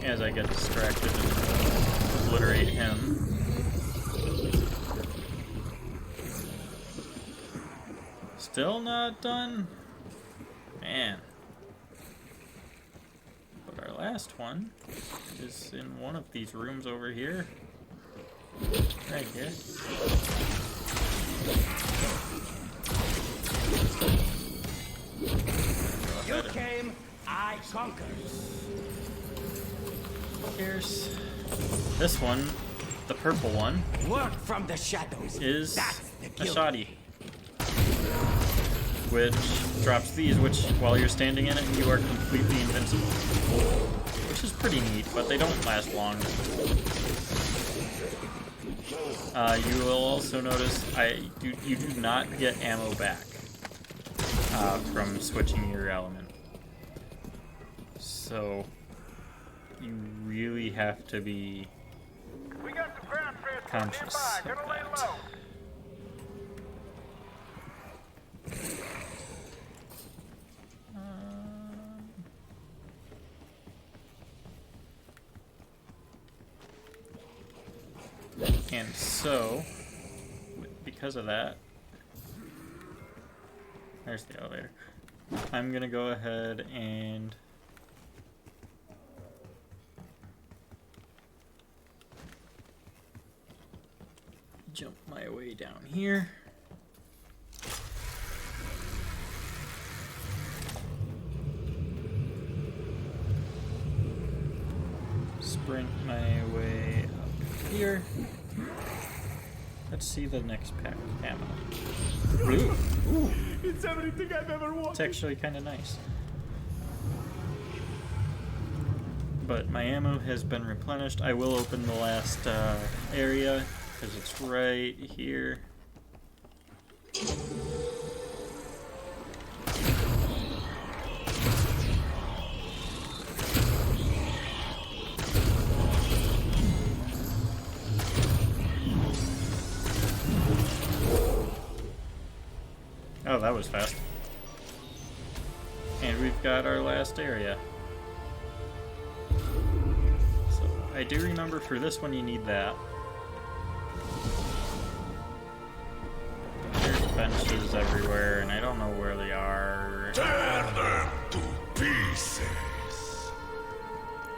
As I get distracted and obliterate him. Still not done? Man. But our last one is in one of these rooms over here. Right here. You came, I conquered. Here's this one, the purple one, Work from the shadows. is That's the a guild. shoddy, which drops these, which while you're standing in it, you are completely invincible, which is pretty neat, but they don't last long. You will also notice you do not get ammo back from switching your element. So you really have to be We got the ground transport conscious nearby. of Gonna lay that. low. And so, because of that, there's the elevator. I'm gonna go ahead and jump my way down here. Sprint my way up here. Let's see the next pack of ammo. Ooh. It's everything I've ever wanted. It's actually kind of nice. But my ammo has been replenished. I will open the last area, because it's right here. Oh, that was fast. And we've got our last area. So I do remember for this one you need that. There's benches everywhere, and I don't know where they are. Tear them to pieces.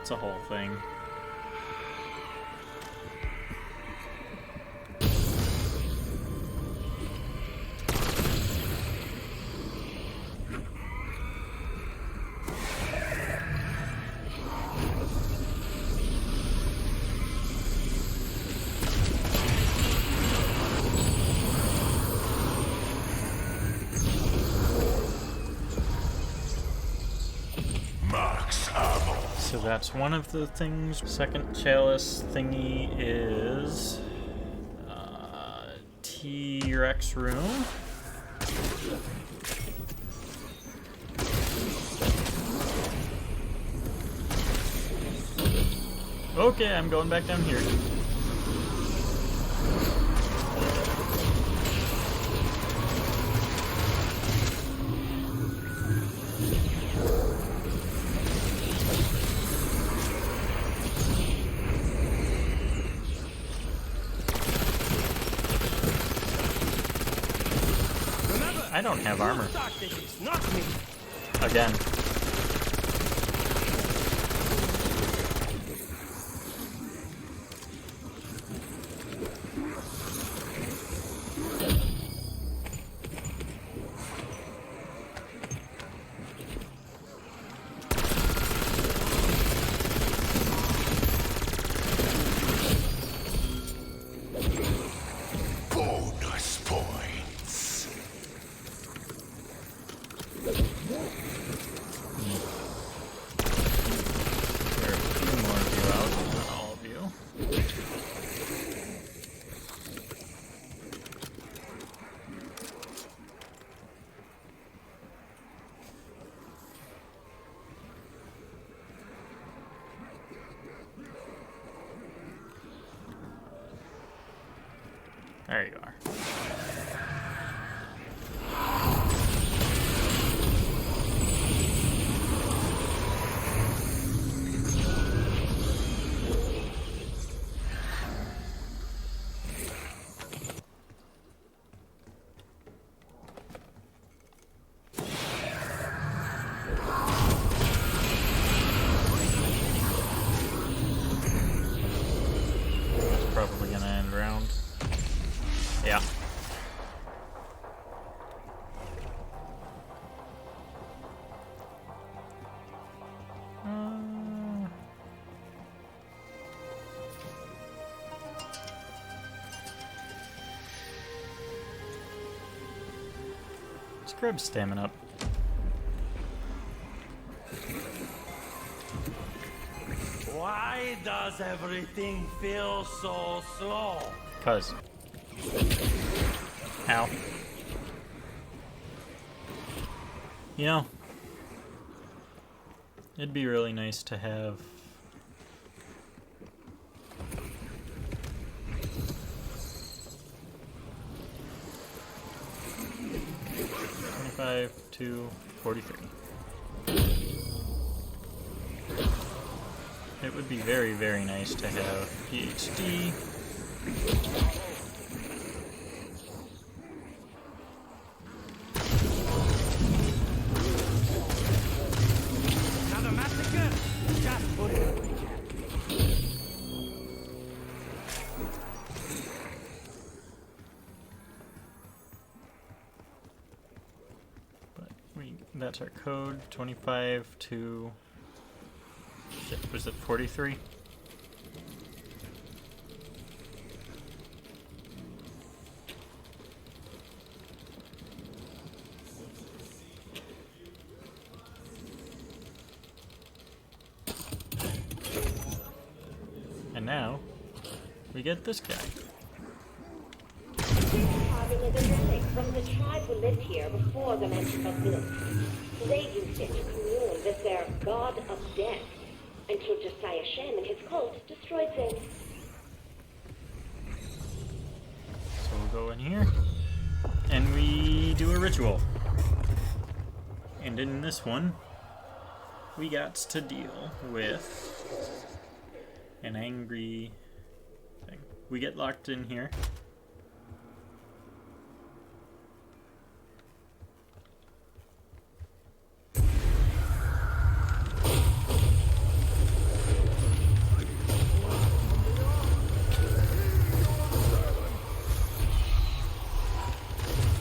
It's a whole thing. So that's one of the things. Second chalice thingy is T-Rex room. Okay, I'm going back down here. I don't have armor. Not me. Again. Bonus points. There are a few more of you out, not all of you. There you are. That's probably gonna end round. Yeah. Scrub stamina up. Why does everything feel so slow? 'Cause. Ow. You know, it'd be really nice to have to 43. It would be very, very nice to have PhD. Another massacre? Just put it away. That's our code, 25 to... Shit, was it 43? And now, we get this guy. popular than relic from the tribe who lived here before the mansion was built. They used it to commune with their god of death until Josiah Shem and his cult destroyed them. So we'll go in here, and we do a ritual. And in this one, we got to deal with an angry thing. We get locked in here.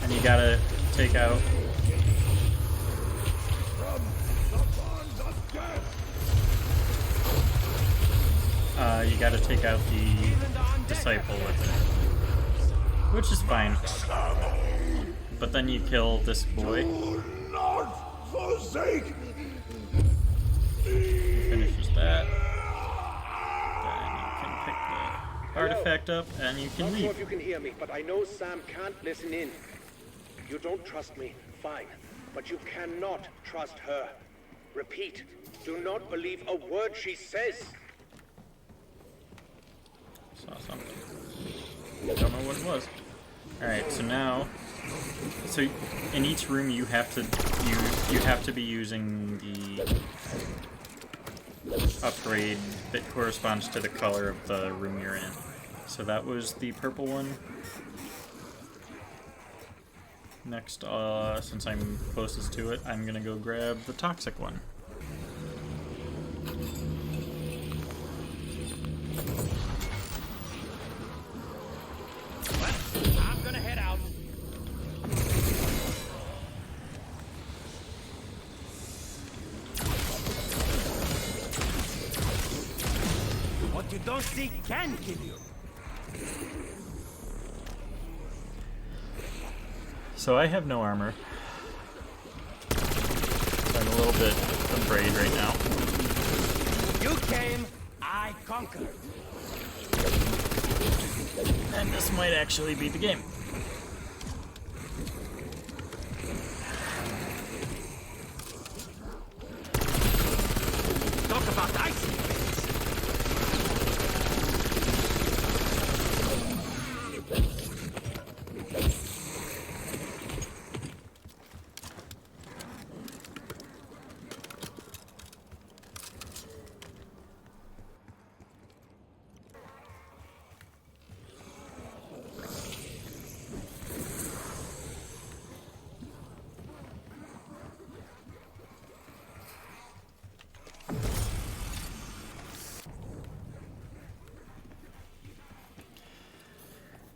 And you gotta take out you gotta take out the disciple with it, which is fine. But then you kill this boy. Not forsake He finishes that. Then you can pick the artifact up and you can Not sure if leave. you can hear me, but I know Sam can't listen in. You don't trust me, fine. But you cannot trust her. Repeat, do not believe a word she says. Saw something. Don't know what it was. Alright, so now, so in each room you have to be using the upgrade that corresponds to the color of the room you're in. So that was the purple one. Next, since I'm closest to it, I'm gonna go grab the toxic one. I'm gonna head out. What you don't see can kill you. So I have no armor. So I'm a little bit afraid right now. You came, I conquered. And this might actually be the game. Talk about ice.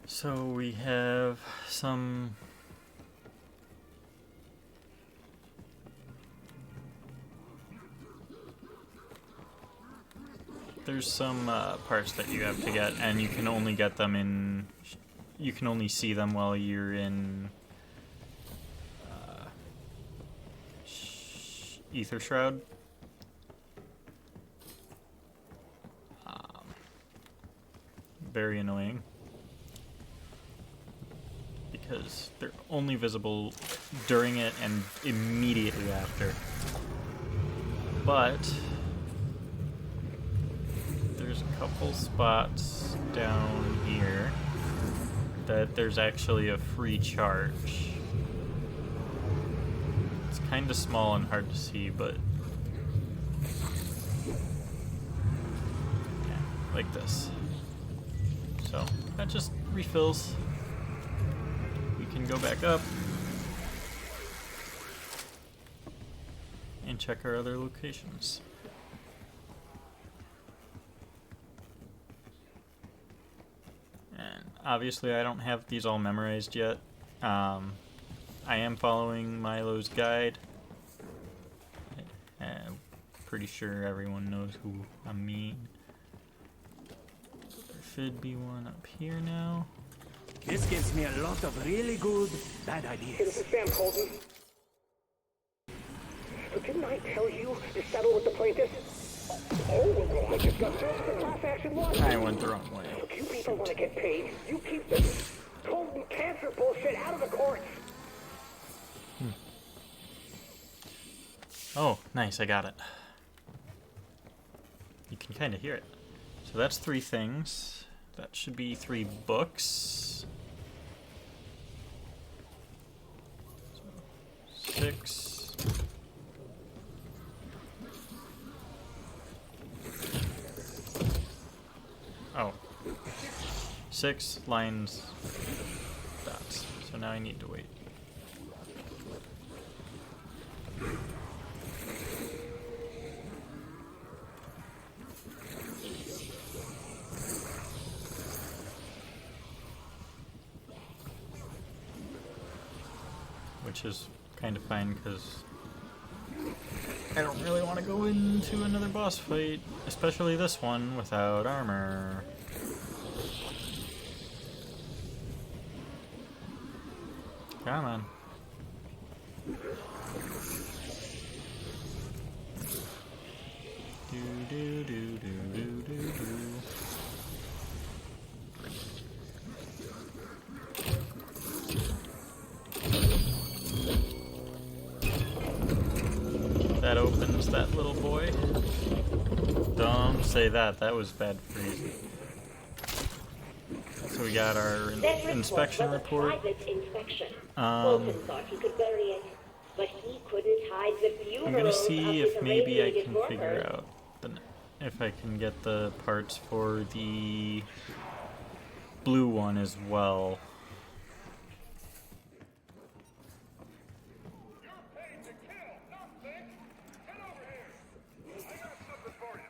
So we have some there's some parts that you have to get, and you can only get them in you can only see them while you're in Ether Shroud. Very annoying. Because they're only visible during it and immediately after. But there's a couple spots down here that there's actually a free charge. It's kind of small and hard to see, but yeah, like this. So that just refills. Can go back up and check our other locations. And obviously I don't have these all memorized yet. I am following Milo's guide. I'm pretty sure everyone knows who I mean. There should be one up here now. This gives me a lot of really good, bad This ideas. is Sam Colton. But didn't I tell you to settle with the plaintiff? Oh, well, I just got served for class action one. I went the wrong way. Look, you people want to get paid. You keep this. Total cancer bullshit out of the courts. Oh, nice, I got it. You can kind of hear it. So that's 3 things. That should be 3 books. 6. Oh. 6 lines, dots. So now I need to wait. Which is kind of fine because I don't really want to go into another boss fight, especially this one, without armor. Come on. Do do do do do do do. That opens that little boy. Don't say that. That was bad freezing. So we got our inspection report. Bolton thought he could bury it, but he couldn't hide the I'm gonna funerals see of if his maybe I irradiated can workers. figure out if I can get the parts for the blue one as well. You're paid to kill, not think. Get over here. I got something for you.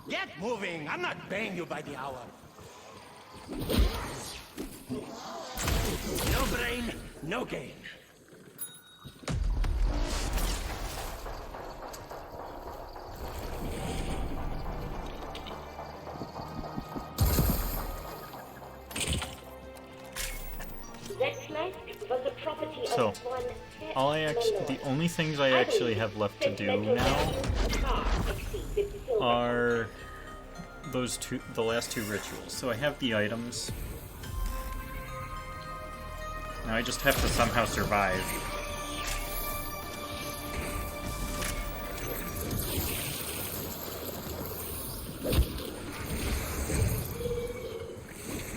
Get moving! I'm not paying you by the hour. No brain, no gain. That flask was the property So, of one the only things I actually have left to do now are the last 2 rituals. So I have the items. Now I just have to somehow survive.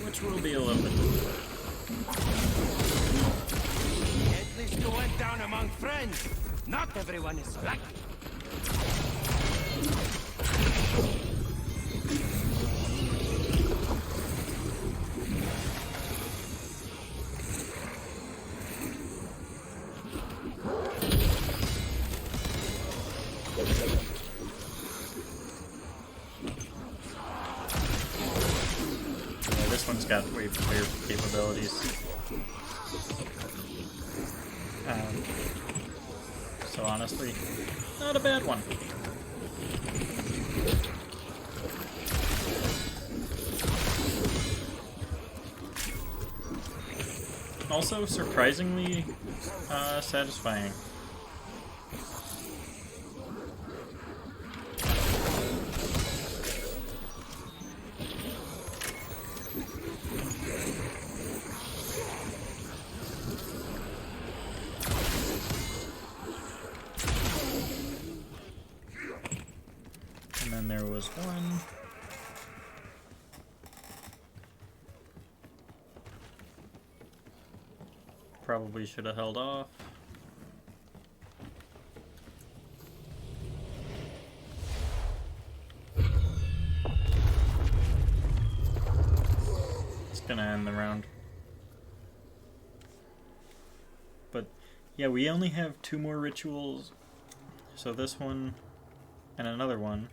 Which will be a little bit difficult. At least you went down among friends. Not everyone is lucky. Yeah, this one's got way weird capabilities. So honestly, not a bad one. Also, surprisingly, Satisfying. And then there was one. Probably should have held off. It's gonna end the round. But yeah, we only have 2 more rituals. So this one and another one.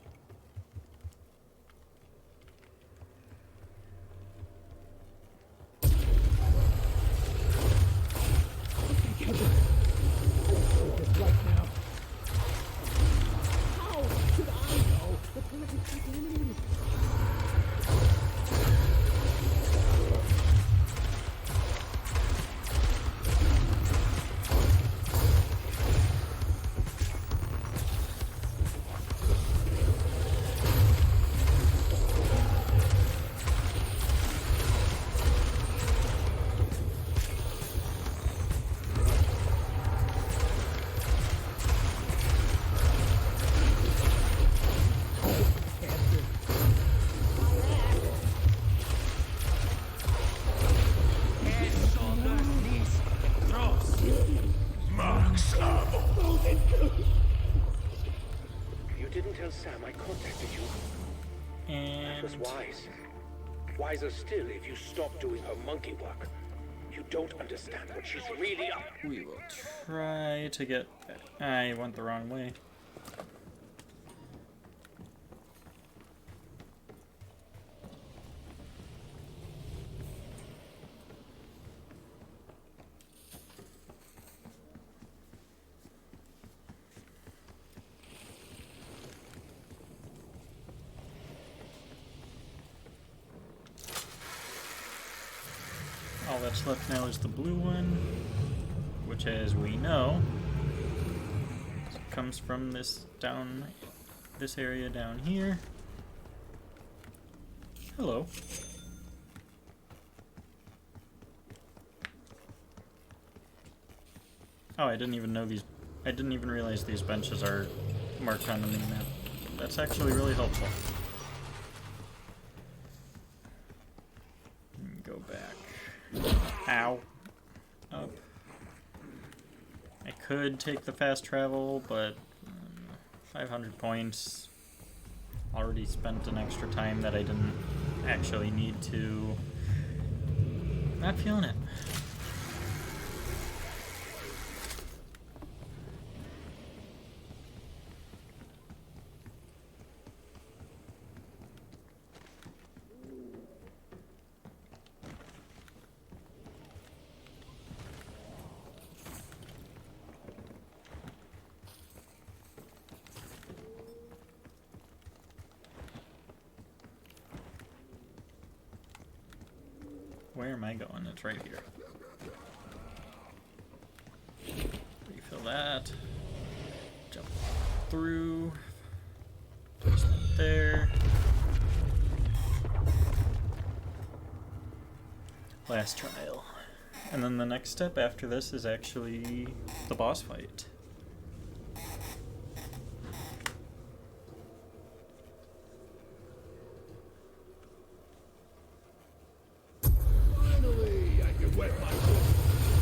You didn't tell Sam I contacted you. That was And wise. Wiser still if you stop doing her monkey work. You don't understand what she's really up. we will try to get... I went the wrong way. All that's left now is the blue one, which, as we know, comes from this area down here. Hello. Oh, I didn't even know these. I didn't even realize these benches are marked on the new map. That's actually really helpful. Go back. Ow. Up. I could take the fast travel, but 500 points. Already spent an extra time that I didn't actually need to. Not feeling it. Where am I going? It's right here. Refill that. Jump through. Place that there. Last trial. And then the next step after this is actually the boss fight.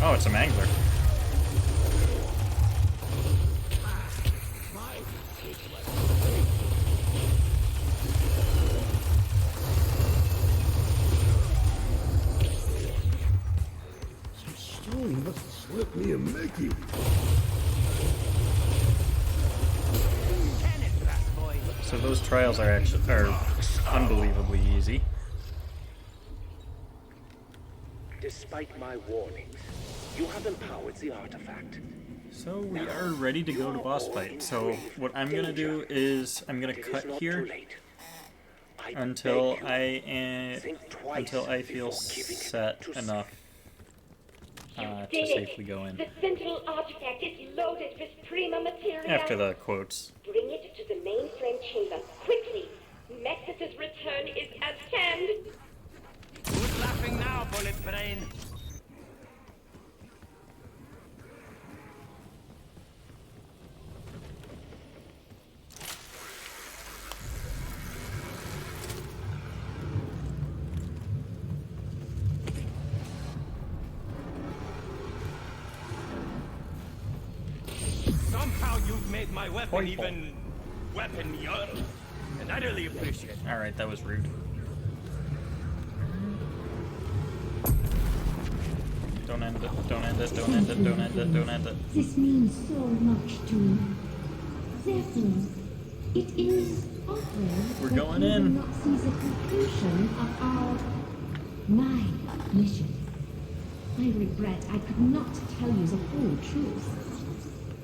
Oh, it's a mangler. Surely must have slipped me a Mickey. So those trials are unbelievably easy. Despite my warnings, you have empowered the artifact. So we are ready to go to boss fight. So what I'm gonna do is I'm gonna cut here until I feel set enough to safely go in. The Sentinel Artifact is loaded with prima materia. After the quotes. Bring it to the mainframe chamber, quickly. Maxis' return is at hand. Who's laughing now, bullet brain? Somehow you've made my weapon Pointy. even weaponier, and I really appreciate it. Alright, that was rude. Don't end it, don't end it, don't end it, don't end it, don't end it. This means so much to me. Therefore, it is awkward We're that going you in. will not see the conclusion of my mission. I regret I could not tell you the whole truth.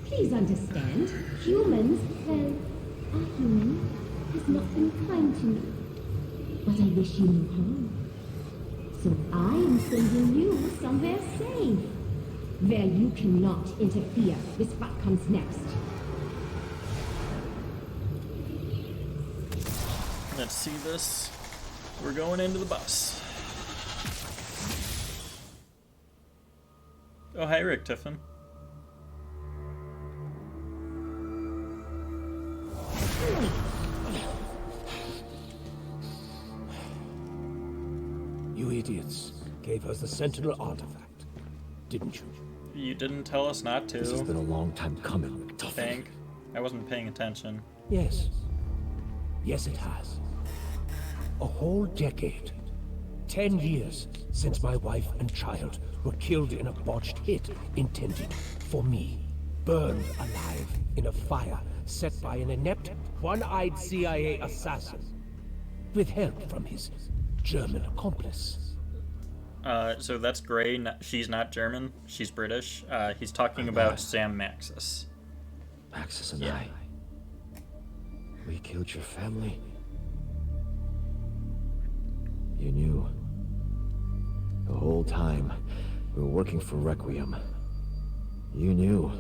Please understand, humans, well, our human has not been kind to me. But I wish you no harm. So I am sending you somewhere safe, where you cannot interfere with what comes next. Let's see this. We're going into the bus. Oh, hi, Richtofen. You idiots gave us the Sentinel Artifact, didn't you? You didn't tell us not This has to. been a long time coming, Richtofen. Thank. I wasn't paying attention. Yes. Yes, it has. A whole decade. 10 years since my wife and child were killed in a botched hit intended for me. Burned alive in a fire set by an inept, one-eyed CIA assassin. With help from his German accomplice. So that's Gray. She's not German. She's British. He's talking about Sam Maxis. Maxis and Yeah. I. We killed your family. You knew. The whole time, we were working for Requiem. You knew.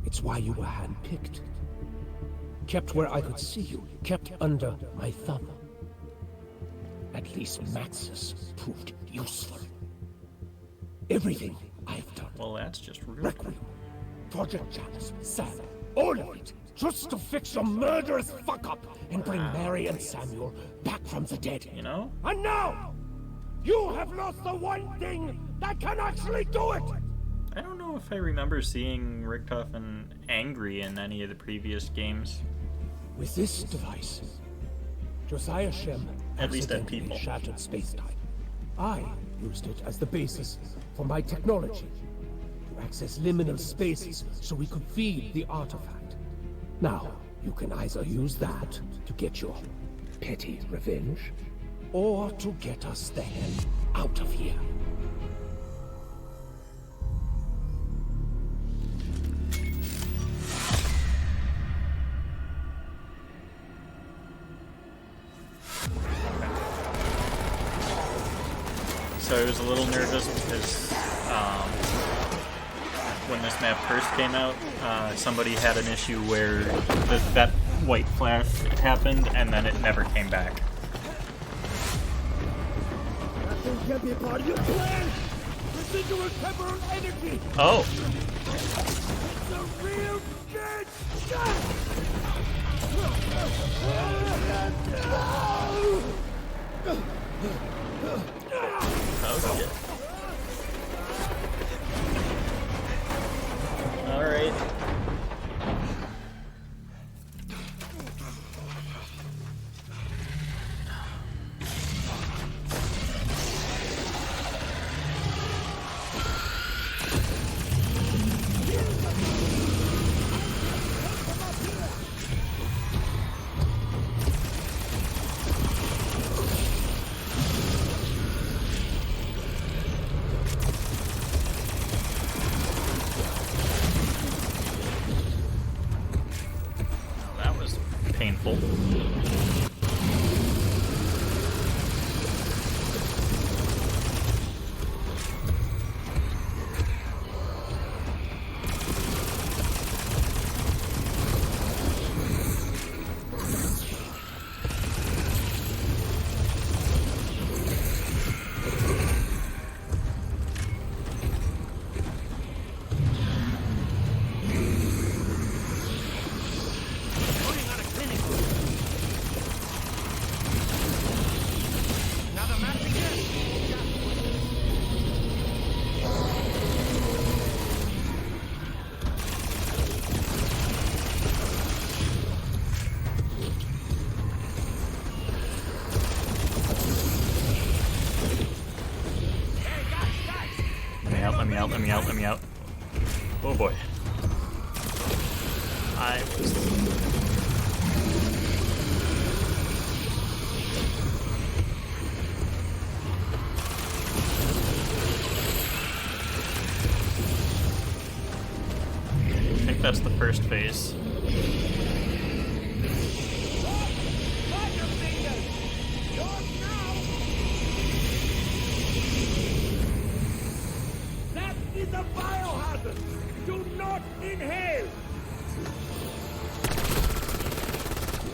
It's why you were handpicked. Kept where I could see you. Kept under my thumb. At least Maxis proved useful. Everything I've done. Well, that's just rude. Requiem, Project Janus, Sam, all of it, just to fix your murderous fuck-up and bring Mary and Samuel back from the dead. You know? And now, you have lost the one thing that can actually do it! I don't know if I remember seeing Richtofen angry in any of the previous games. With this device, Josiah Shem At least at accidentally people. shattered spacetime. I used it as the basis for my technology to access liminal spaces so we could feed the artifact. Now, you can either use that to get your petty revenge, or to get us the hell out of here. So I was a little nervous because when this map first came out, somebody had an issue where that white flash happened and then it never came back. Nothing can be part of your plan! Residual temporal energy! Oh! It's a real good shot! Oh shit. Alright. That was painful. let me out, let me out, let me out. Oh boy. I think that's the first phase. That is a biohazard! Do not inhale!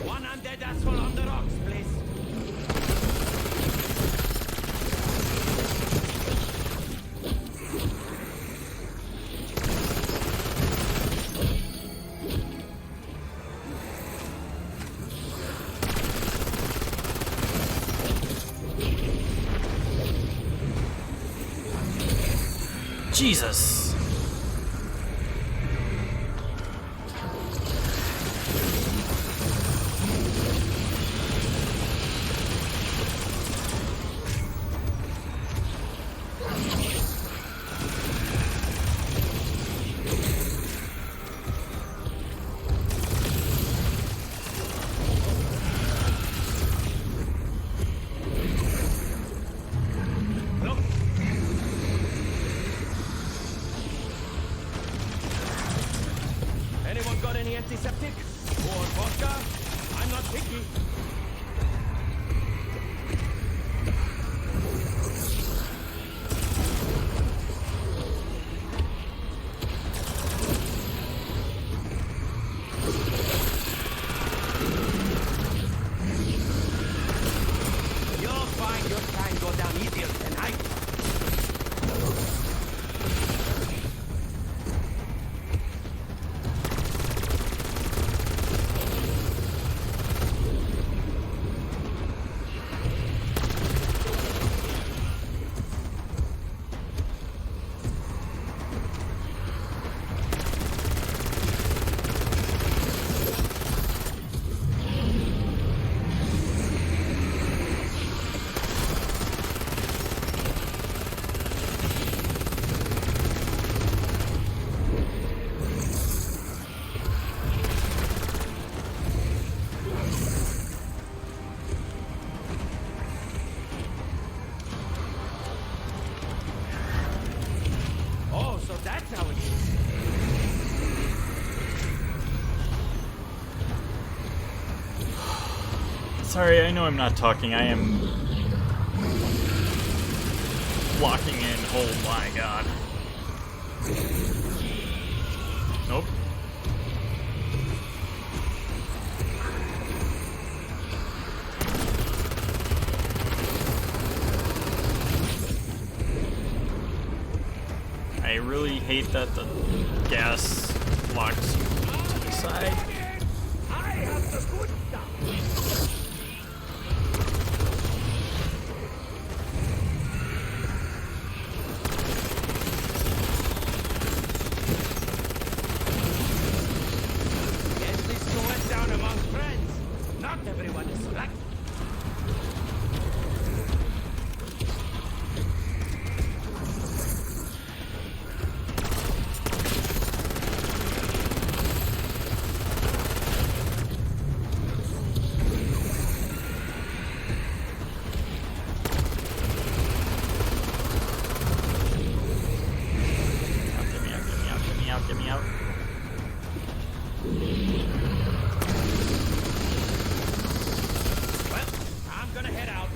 One undead asshole on the rocks, please. Jesus! Anyone got any antiseptic? Or vodka? I'm not picky. You'll find your time go down easier tonight. Oh, so that's how it is. Sorry, I know I'm not talking. I am locking in. Oh my god. Nope. I really hate that the gas locks you to the side. I have the good stuff! Guess this went down among friends. Not everyone is lucky. Get me out, get me out, get me out, get me out. Well, I'm gonna head out.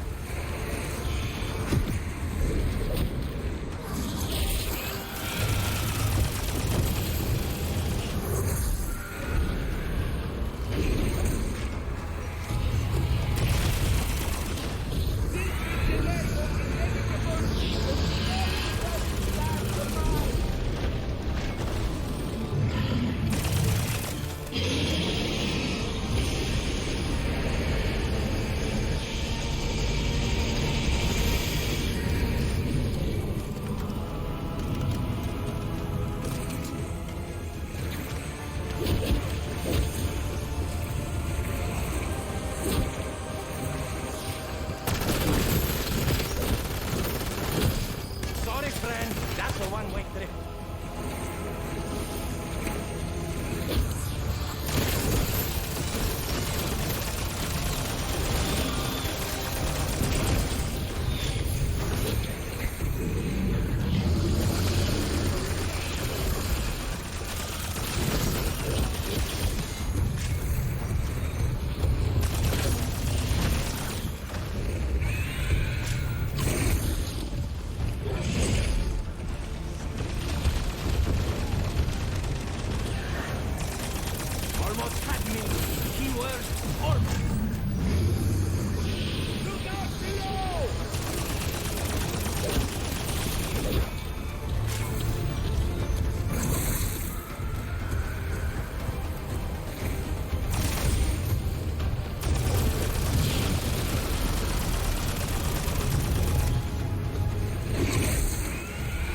drift. Almost had me. Keyword almost. Look out below!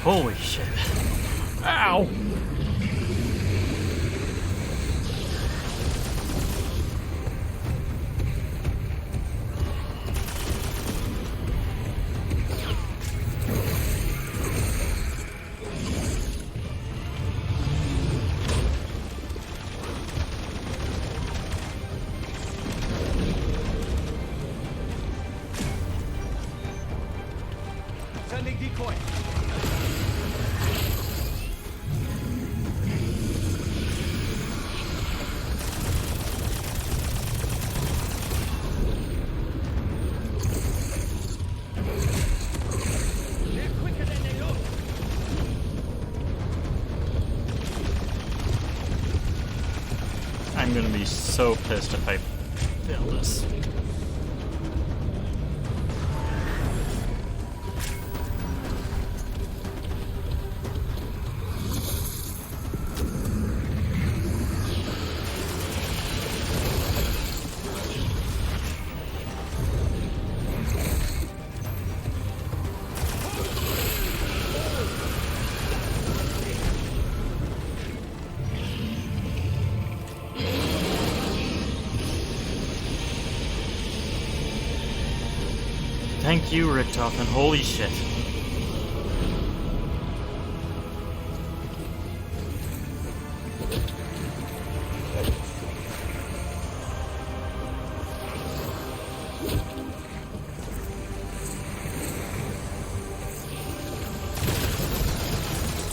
Holy shit. Ow! Sending decoy. They're quicker than they look. I'm gonna be so pissed if I fail this. Thank you, Richtofen. Holy shit.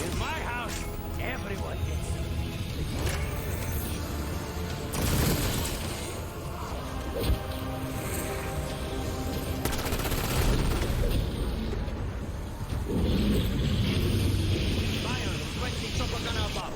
In my house, everyone gets it. Fire, 20 chopper gun above.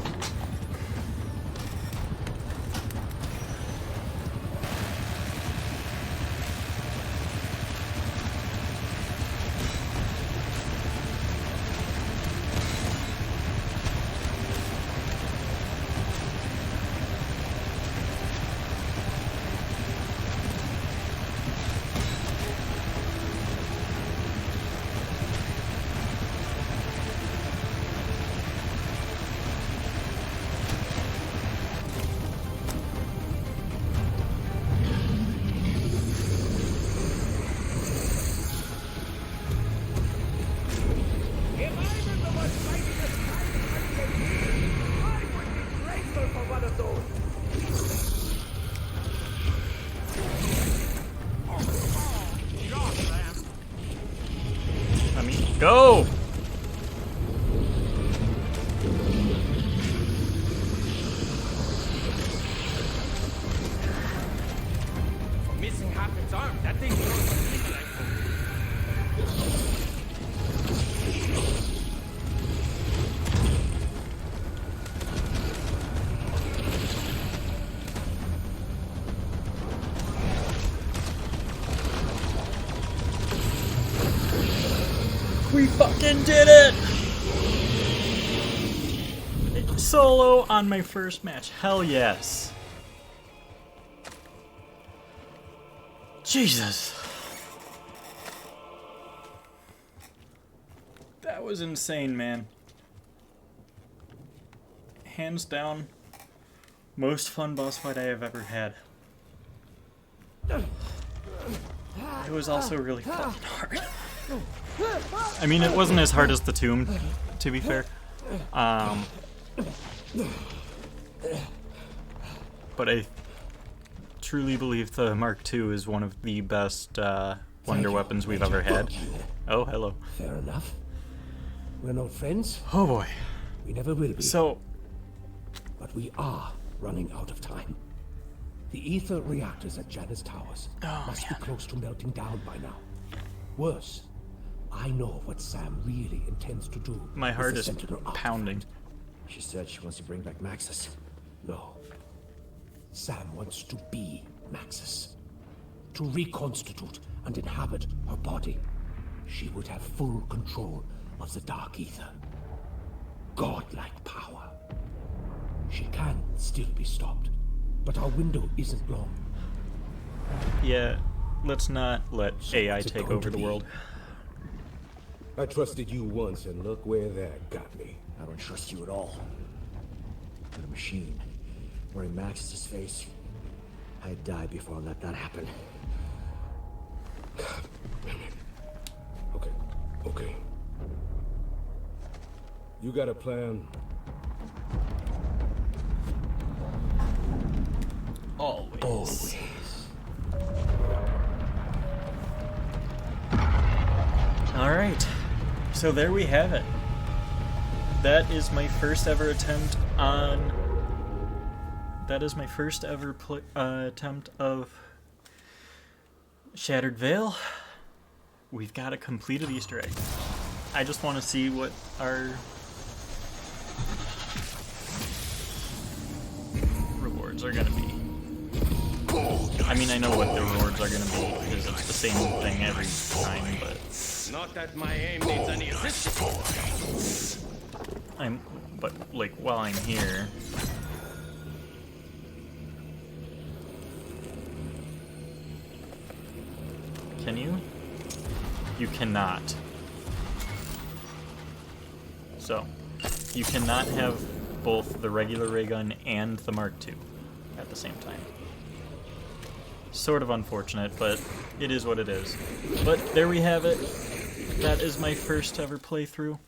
If I were the one fighting the I would be grateful for one of those. I mean, go! For missing half its arm, that thing throws a big rifle. We fucking did it! Solo on my first match. Hell yes. Jesus. That was insane, man. Hands down, most fun boss fight I have ever had. It was also really fucking hard. I mean, it wasn't as hard as the tomb, to be fair. But I truly believe the Mark II is one of the best wonder weapons we've ever had. Oh, hello. Fair enough. We're not friends. Oh boy. We never will be. So, But we are running out of time. The ether reactors at Janus Towers must be close to melting down by now. Worse, I know what Sam really intends to do. my with heart the is Sentinel Artifact. pounding. She said she wants to bring back Maxis. No. Sam wants to be Maxis. To reconstitute and inhabit her body. She would have full control of the dark ether. Godlike power. She can still be stopped, but our window isn't long. Yeah, let's not let AI what's it take going over to the be? world. I trusted you once, and look where that got me. I don't trust you at all. You're a machine. Wearing Maxis' face. I'd die before I let that happen. Okay. You got a plan? Always. Alright, so there we have it. That is my first ever attempt on... That is my first ever attempt of Shattered Veil. We've got a completed Easter egg. I just want to see what our rewards are going to be. I mean, I know what the rewards are going to be, because it's the same thing every time, but... Not that my aim needs any assistance. But, like, while I'm here... Can you? You cannot. So, you cannot have both the regular ray gun and the Mark II at the same time. Sort of unfortunate, but it is what it is. But there we have it. That is my first ever playthrough.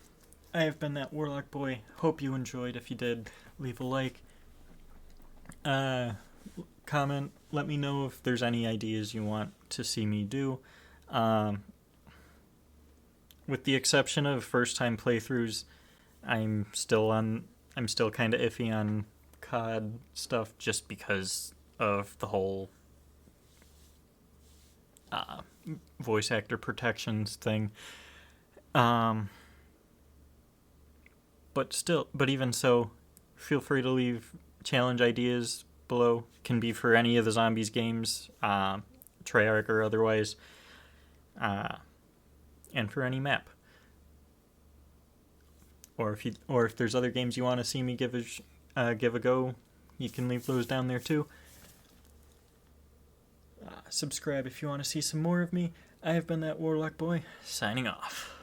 I have been that Warlock Boy. Hope you enjoyed. If you did, leave a like. Comment. Let me know if there's any ideas you want to see me do. With the exception of first-time playthroughs, I'm still kind of iffy on COD stuff just because of the whole voice actor protections thing. But even so, feel free to leave challenge ideas below. Can be for any of the Zombies games, Treyarch or otherwise, and for any map. Or if there's other games you want to see me give a go, you can leave those down there too. Subscribe if you want to see some more of me. I have been that Warlock Boy, signing off.